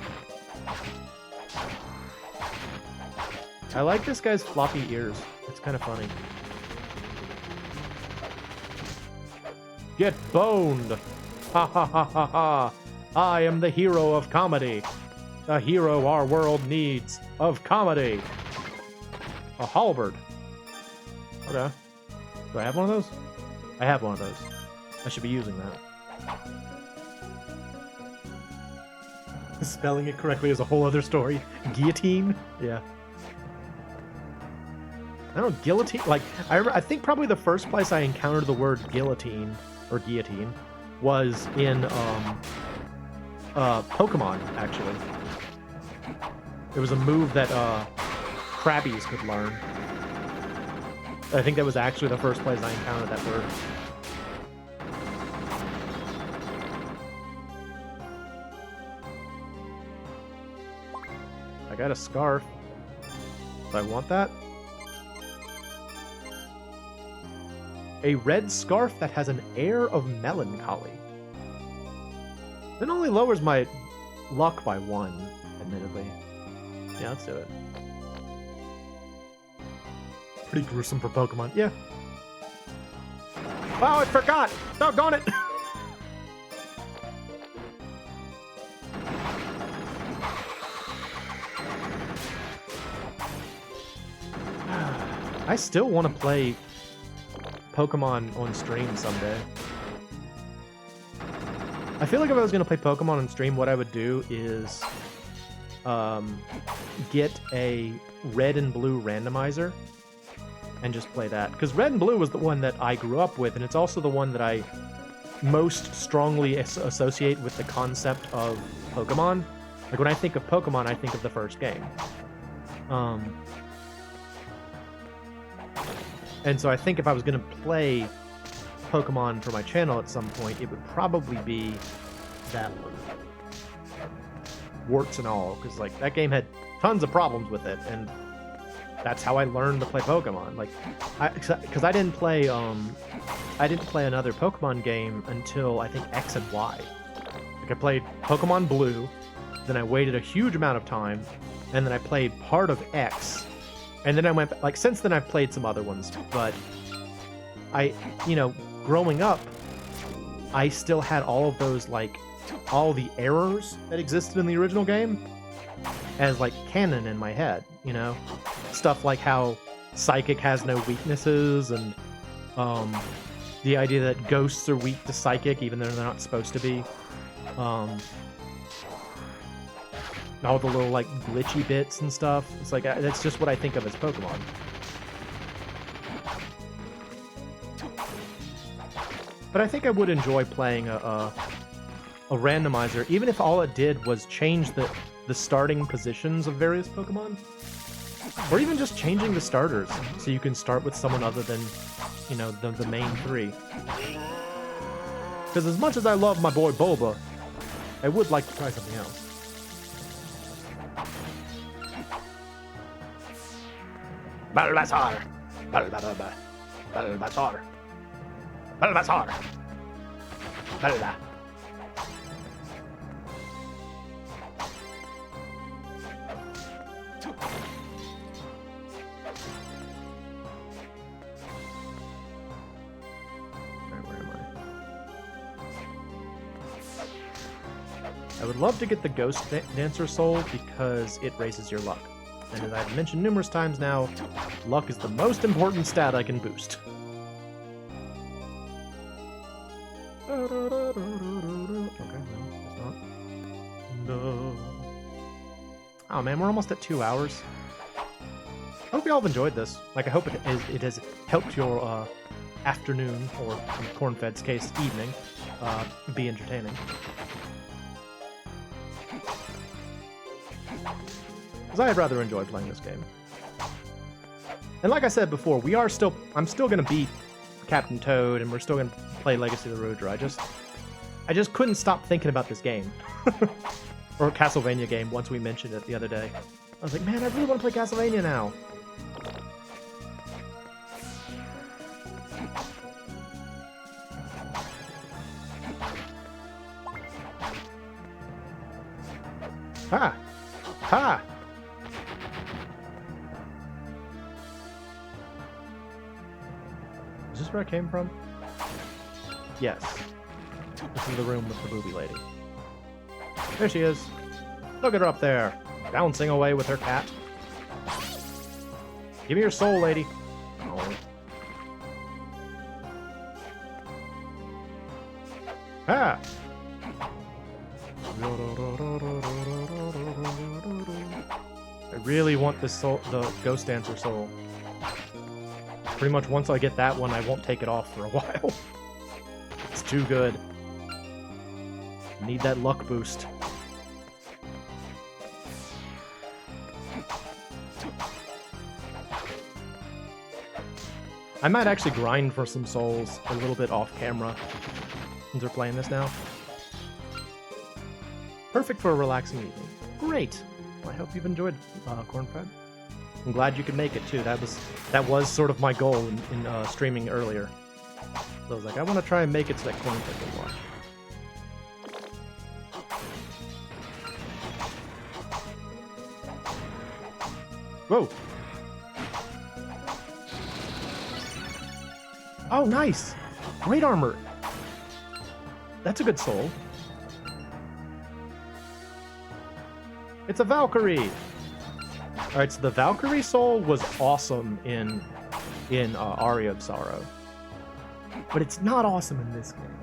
I like this guy's floppy ears. It's kind of funny. Get boned! Ha ha ha ha ha! I am the hero of comedy. The hero our world needs of comedy. A halberd. Okay. Do I have one of those? I have one of those. I should be using that. Spelling it correctly is a whole other story. Guillotine? Yeah. I don't know, guillotine? Like, I think probably the first place I encountered the word guillotine, or guillotine, was in, Pokemon, actually. It was a move that, Krabbies could learn. I think that was actually the first place I encountered that word. I got a scarf. Do I want that? A red scarf that has an air of melancholy. It only lowers my luck by 1, admittedly. Yeah, let's do it. Pretty gruesome for Pokemon. Yeah. Oh, I forgot! Doggone it! I still want to play Pokemon on stream someday. I feel like if I was going to play Pokemon on stream, what I would do is get a red and blue randomizer and just play that. Because red and blue was the one that I grew up with, and it's also the one that I most strongly associate with the concept of Pokemon. Like, when I think of Pokemon, I think of the first game. And so I think if I was going to play Pokemon for my channel at some point, it would probably be that one. Warts and all, because like that game had tons of problems with it, and that's how I learned to play Pokemon. Like, because I didn't play another Pokemon game until I think X and Y. Like, I played Pokemon Blue, then I waited a huge amount of time, and then I played part of X. And then I went, like, since then I've played some other ones, but growing up, I still had all of those, like, all the errors that existed in the original game as, like, canon in my head, you know? Stuff like how Psychic has no weaknesses, and the idea that ghosts are weak to Psychic even though they're not supposed to be. All the little, like, glitchy bits and stuff. It's like, that's just what I think of as Pokemon. But I think I would enjoy playing a randomizer, even if all it did was change the starting positions of various Pokemon. Or even just changing the starters, so you can start with someone other than, the main 3. Because as much as I love my boy Bulba, I would like to try something else. Bulbasaur! Bulbasaur! Bulbasaur! Bulbasaur! Bulba! I would love to get the Ghost Dancer Soul because it raises your luck. And as I've mentioned numerous times now, luck is the most important stat I can boost. Okay, no, it's not. No. Oh man, we're almost at 2 hours. I hope you all have enjoyed this. Like, I hope it has helped your afternoon, or in Cornfed's case, evening, be entertaining. Because I had rather enjoyed playing this game. And like I said before, I'm still going to beat Captain Toad, and we're still going to play Legacy of the Roadrunner. I just couldn't stop thinking about this game. Or a Castlevania game, once we mentioned it the other day. I was like, man, I really want to play Castlevania now. Ha! Ha! Is this where I came from? Yes. This is the room with the booby lady. There she is. Look at her up there, bouncing away with her cat. Give me your soul, lady. Oh. Ah! I really want this soul, the Ghost Dancer soul. Pretty much once I get that one, I won't take it off for a while. It's too good. Need that luck boost. I might actually grind for some souls a little bit off camera since we're playing this now. Perfect for a relaxing evening. Great. Well, I hope you've enjoyed Cornfed. I'm glad you could make it too. That was sort of my goal in streaming earlier. So I was like, I want to try and make it so that Cornfed can watch. Whoa! Oh, nice! Great armor! That's a good soul. It's a Valkyrie! Alright, so the Valkyrie soul was awesome in Aria of Sorrow. But it's not awesome in this game.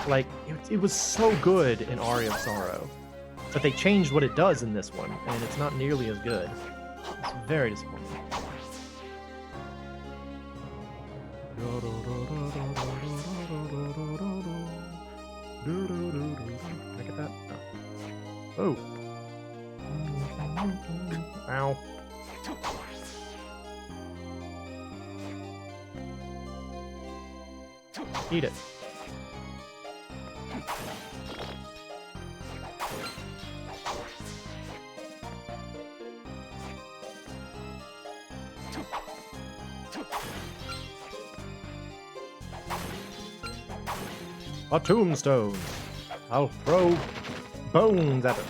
Like, it was so good in Aria of Sorrow. But they changed what it does in this one, and it's not nearly as good. It's very disappointing. Can I get that? No. Oh. Ow. Eat it. A tombstone. I'll throw bones at it.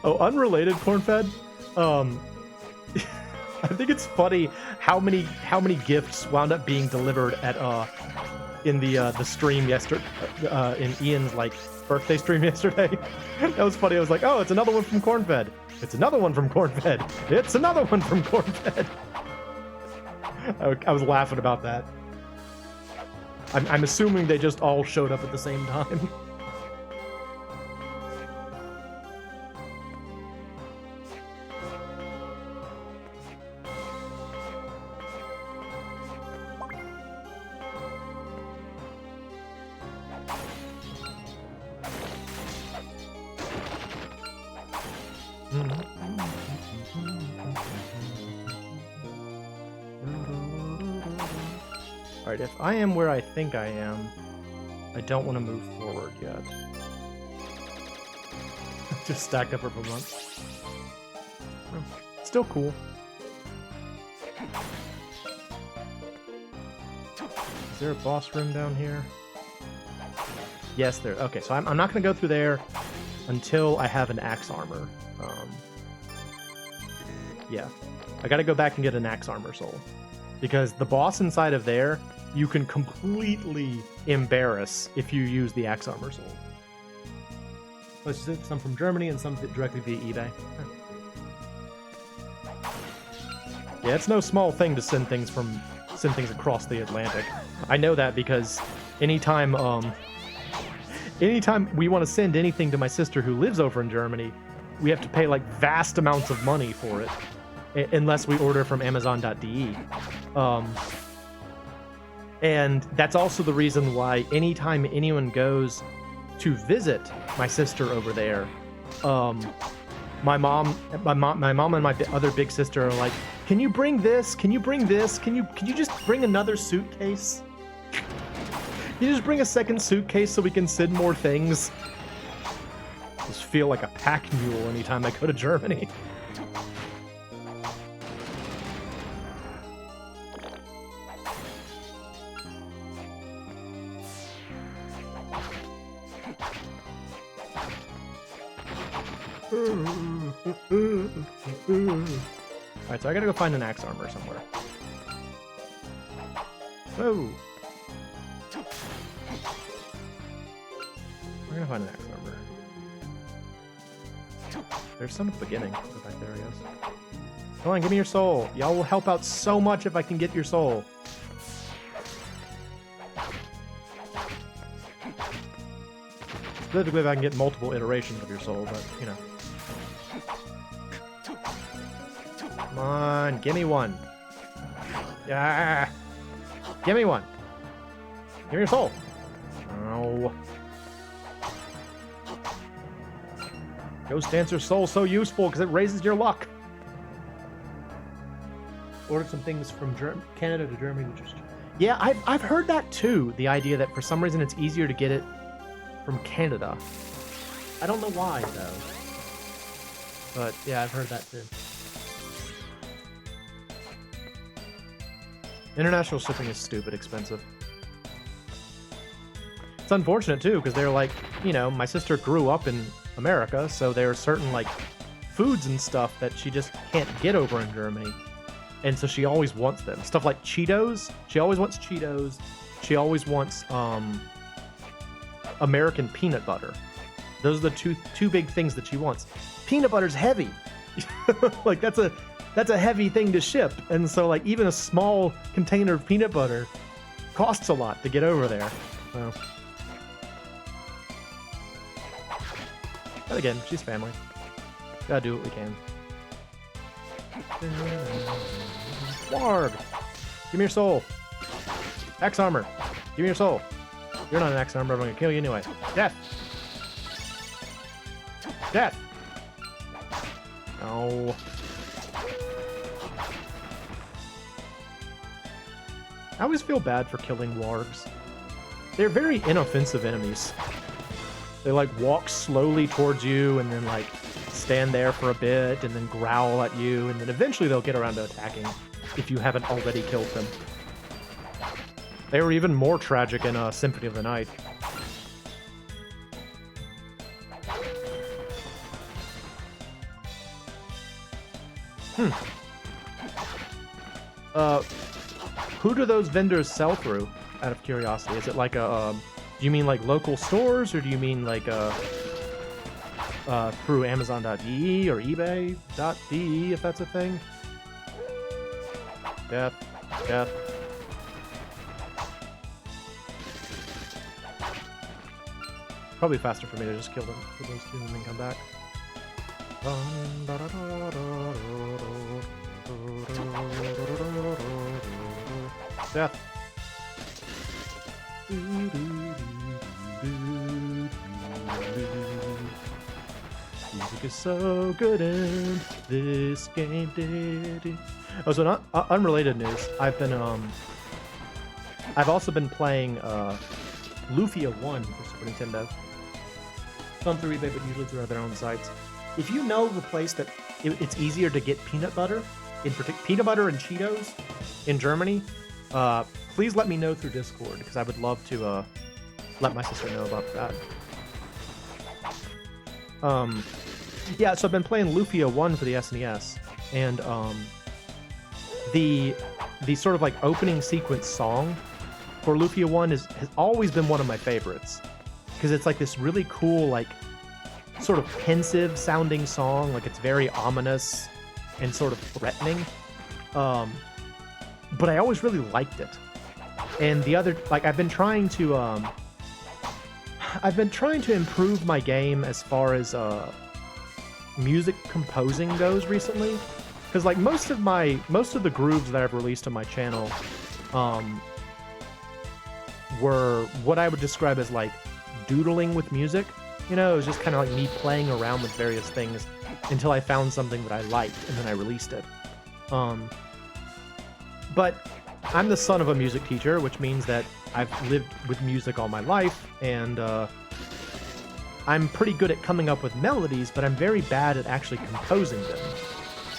Oh, unrelated, Cornfed. I think it's funny how many gifts wound up being delivered at in the stream yesterday, in Ian's birthday stream yesterday. That was funny. I was like, oh, it's another one from Cornfed. It's another one from Cornfed. It's another one from Cornfed. I was laughing about that. I'm assuming they just all showed up at the same time. Alright, if I am where I think I am, I don't want to move forward yet. Just stacked up for a month. Oh, still cool. Is there a boss room down here? Yes, there. Okay, so I'm not going to go through there until I have an axe armor. Yeah. I gotta go back and get an axe armor soul. Because the boss inside of there, you can completely embarrass if you use the axe armor soul. Some from Germany and some directly via eBay. Yeah, it's no small thing to send things across the Atlantic. I know that because anytime we want to send anything to my sister who lives over in Germany, we have to pay vast amounts of money for it, unless we order from Amazon.de. And that's also the reason why anytime anyone goes to visit my sister over there, my mom and my other big sister are like, "Can you bring this? Can you bring this? Can you just bring another suitcase? Can you just bring a second suitcase so we can send more things?" I just feel like a pack mule anytime I go to Germany. Alright, so I gotta go find an axe armor somewhere. Whoa! We're gonna find an axe armor. There's some at the beginning. Go back there, I guess. Come on, give me your soul. Y'all will help out so much if I can get your soul. Specifically if I can get multiple iterations of your soul, but, you know. Come on, give me one. Yeah. Give me one. Give me your soul. Oh. Ghost Dancer Soul so useful because it raises your luck. Ordered some things from Canada to Germany, which is... Yeah, I've heard that too. The idea that for some reason it's easier to get it from Canada. I don't know why though. But yeah, I've heard that too. International shipping is stupid expensive. It's unfortunate too, because they're like, you know, my sister grew up in America, so there are certain like foods and stuff that she just can't get over in Germany. And so she always wants them. Stuff like Cheetos. She always wants Cheetos. She always wants American peanut butter. Those are the two big things that she wants. Peanut butter's heavy. Like that's a heavy thing to ship. And so like even a small container of peanut butter costs a lot to get over there. So. But again, she's family. Gotta do what we can. Warg! Give me your soul. Axe armor. Give me your soul. You're not an axe armor, but I'm gonna kill you anyway. Death! Death! No. I always feel bad for killing wargs. They're very inoffensive enemies. They like walk slowly towards you and then like stand there for a bit and then growl at you, and then eventually they'll get around to attacking if you haven't already killed them. They were even more tragic in Symphony of the Night. Who do those vendors sell through, out of curiosity? Is it like a, do you mean like local stores, or do you mean like through Amazon.de or eBay.de, if that's a thing? Death. Death. Probably faster for me to just kill them for those two and then come back. Death. Music is so good in this game. Oh, so not unrelated news. I've also been playing Lufia 1 for Super Nintendo. Some through eBay, but usually through their own sites. If you know the place that it's easier to get peanut butter, in particular peanut butter and Cheetos in Germany, please let me know through Discord, because I would love to let my sister know about that. Yeah, so I've been playing Lufia 1 for the SNES, and the sort of like opening sequence song for Lufia 1 has always been one of my favorites, because it's like this really cool, like sort of pensive sounding song, like it's very ominous and sort of threatening, but I always really liked it. And the other, like, I've been trying to improve my game as far as music composing goes recently, because like most of the grooves that I've released on my channel were what I would describe as like doodling with music. You know, it was just kind of like me playing around with various things until I found something that I liked, and then I released it. But I'm the son of a music teacher, which means that I've lived with music all my life, and I'm pretty good at coming up with melodies, but I'm very bad at actually composing them.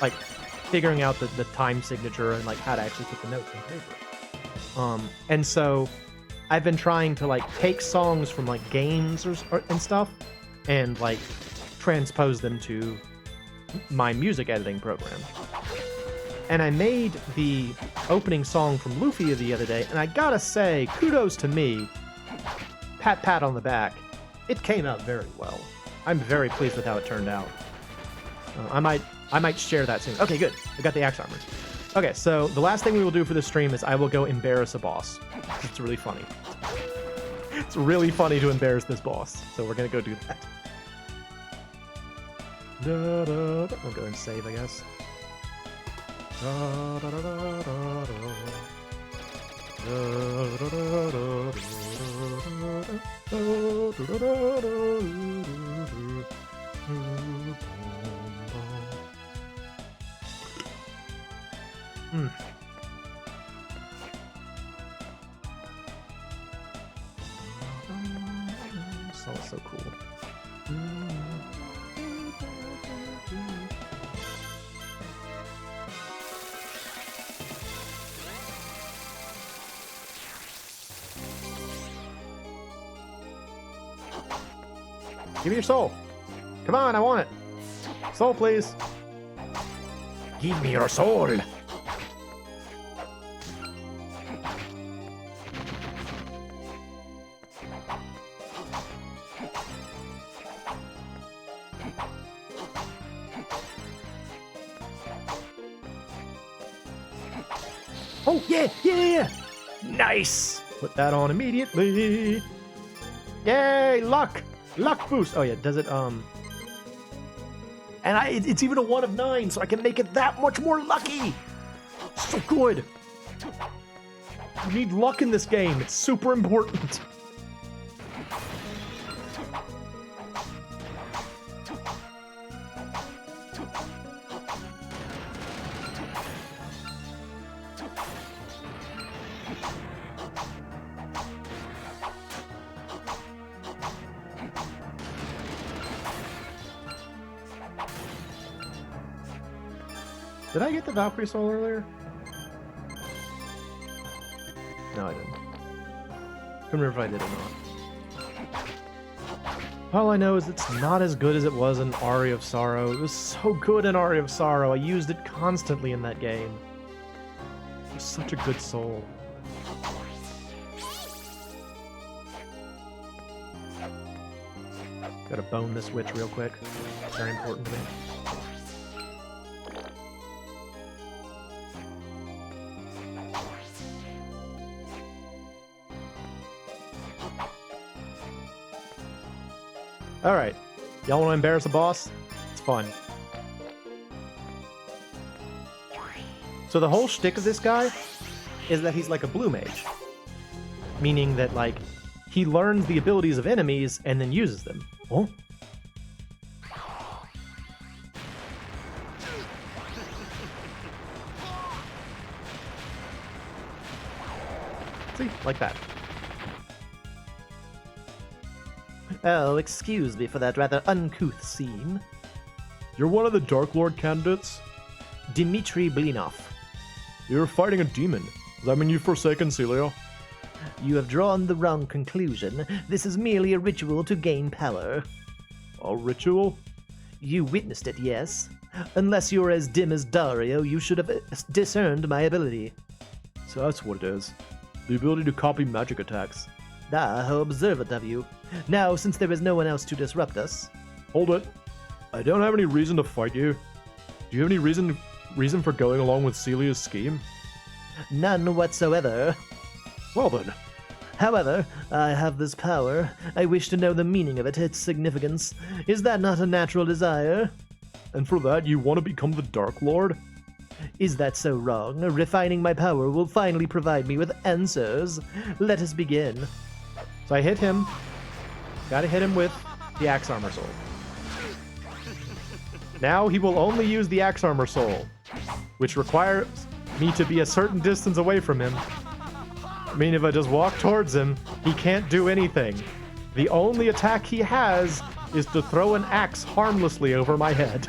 Like, figuring out the time signature and like how to actually put the notes on paper. And so I've been trying to like take songs from like games and stuff, and like transpose them to my music editing program. And I made the opening song from Luffy the other day, and I gotta say, kudos to me. Pat pat on the back. It came out very well. I'm very pleased with how it turned out. I might share that soon. Okay, good. I got the axe armor. Okay, so the last thing we will do for this stream is I will go embarrass a boss. It's really funny. It's really funny to embarrass this boss, so we're gonna go do that. I'll go and save, I guess. So cool. Give me your soul. Come on, I want it. Soul, please. Give me your soul. Oh, yeah. Nice. Put that on immediately. Yay, luck. Luck boost. Oh, yeah, does it, And it's even a 1 of 9, so I can make it that much more lucky. So good. You need luck in this game. It's super important. Did I get the Valkyrie soul earlier? No, I didn't. Couldn't remember if I did or not. All I know is it's not as good as it was in Aria of Sorrow. It was so good in Aria of Sorrow. I used it constantly in that game. It was such a good soul. Gotta bone this witch real quick. Very important to me. Alright. Y'all want to embarrass a boss? It's fun. So the whole shtick of this guy is that he's like a blue mage. Meaning that, like, he learns the abilities of enemies and then uses them. Oh? See? Like that. Oh, excuse me for that rather uncouth scene. You're one of the Dark Lord candidates? Dmitry Blinov. You're fighting a demon. Does that mean you've forsaken Celia? You have drawn the wrong conclusion. This is merely a ritual to gain power. A ritual? You witnessed it, yes. Unless you're as dim as Dario, you should have discerned my ability. So that's what it is. The ability to copy magic attacks. Ah, how observant of you. Now, since there is no one else to disrupt us... Hold it. I don't have any reason to fight you. Do you have any reason for going along with Celia's scheme? None whatsoever. Well then. However, I have this power. I wish to know the meaning of it, its significance. Is that not a natural desire? And for that, you want to become the Dark Lord? Is that so wrong? Refining my power will finally provide me with answers. Let us begin. So I hit him. Gotta hit him with the Axe Armor Soul. Now he will only use the Axe Armor Soul, which requires me to be a certain distance away from him. I mean, if I just walk towards him, he can't do anything. The only attack he has is to throw an axe harmlessly over my head.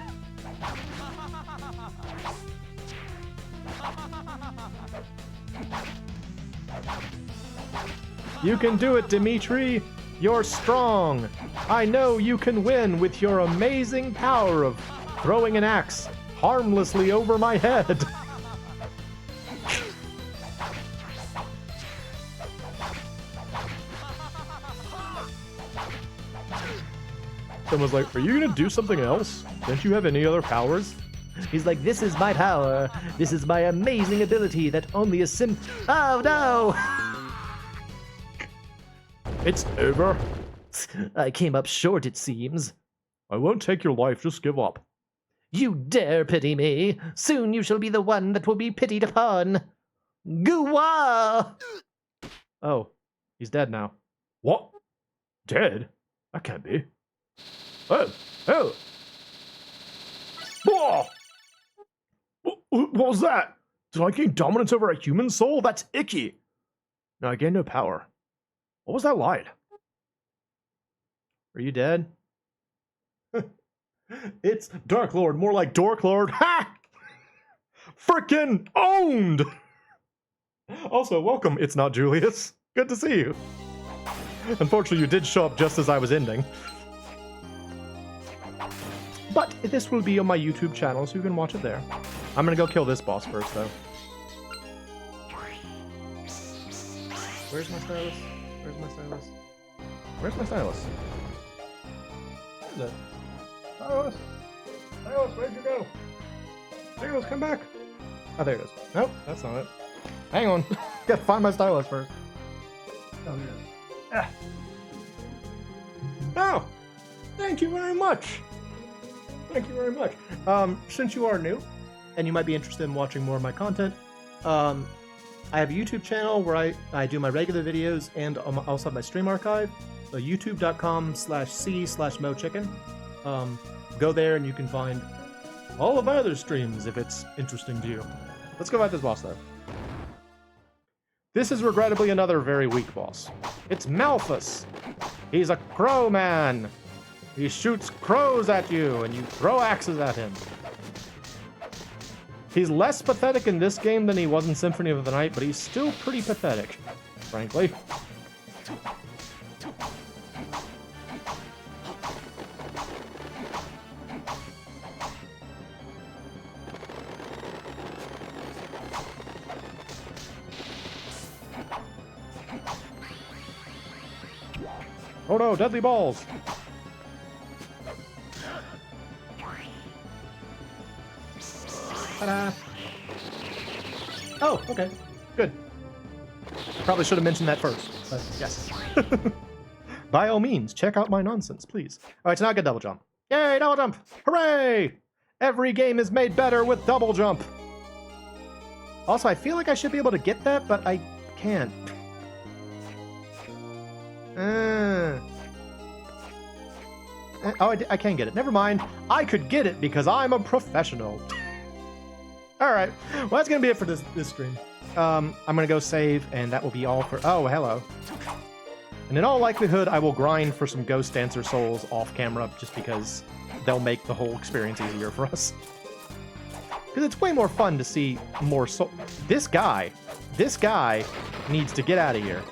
You can do it, Dimitri! You're strong. I know you can win with your amazing power of throwing an axe harmlessly over my head. Someone's like, are you gonna do something else? Don't you have any other powers? He's like, this is my power. This is my amazing ability that only a Oh no! It's over. I came up short, it seems. I won't take your life, just give up. You dare pity me? Soon you shall be the one that will be pitied upon. Goo-wah! Oh, he's dead now. What? Dead? That can't be. Oh! Oh! Whoa! What was that? Did I gain dominance over a human soul? That's icky. No, I gained no power. What was that light? Are you dead? It's Dark Lord, more like Dork Lord. Ha! Frickin' owned! Also, welcome, It's Not Julius. Good to see you. Unfortunately, you did show up just as I was ending. But this will be on my YouTube channel, so you can watch it there. I'm gonna go kill this boss first, though. Where's my stylus? Where's my stylus? Where's my stylus? Where's it? Stylus! Stylus, where'd you go? Stylus, come back! Oh, there it is. Nope, that's not it. Hang on. Gotta find my stylus first. Oh, here it is. Ah. Oh! Thank you very much! Thank you very much. Since you are new, and you might be interested in watching more of my content, I have a YouTube channel where I do my regular videos and I also have my stream archive. So youtube.com/c/MoeChicken. Go there and you can find all of my other streams if it's interesting to you. Let's go fight this boss, though. This is regrettably another very weak boss. It's Malphus. He's a crow man. He shoots crows at you, and you throw axes at him. He's less pathetic in this game than he was in Symphony of the Night, but he's still pretty pathetic, frankly. Oh no, deadly balls! Ta-da! Oh, okay. Good. Probably should have mentioned that first, but yes. By all means, check out my nonsense, please. Alright, so now I get double jump. Yay, double jump! Hooray! Every game is made better with double jump! Also, I feel like I should be able to get that, but I can't. Oh, I can get it. Never mind. I could get it because I'm a professional. Alright, well that's going to be it for this stream. I'm going to go save, and that will be all for... Oh, hello. And in all likelihood, I will grind for some Ghost Dancer souls off camera, just because they'll make the whole experience easier for us. Because it's way more fun to see more soul... This guy needs to get out of here.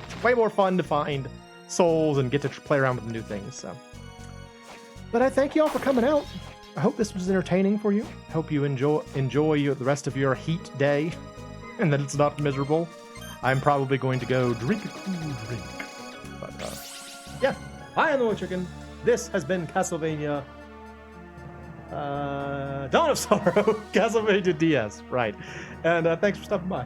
It's way more fun to find souls and get to play around with new things, so... But I thank you all for coming out. I hope this was entertaining for you. I hope you enjoy the rest of your heat day, and that it's not miserable. I'm probably going to go drink a cool drink. But, yeah. I am the MoeChicken. This has been Castlevania... Dawn of Sorrow. Castlevania DS. Right. And thanks for stopping by.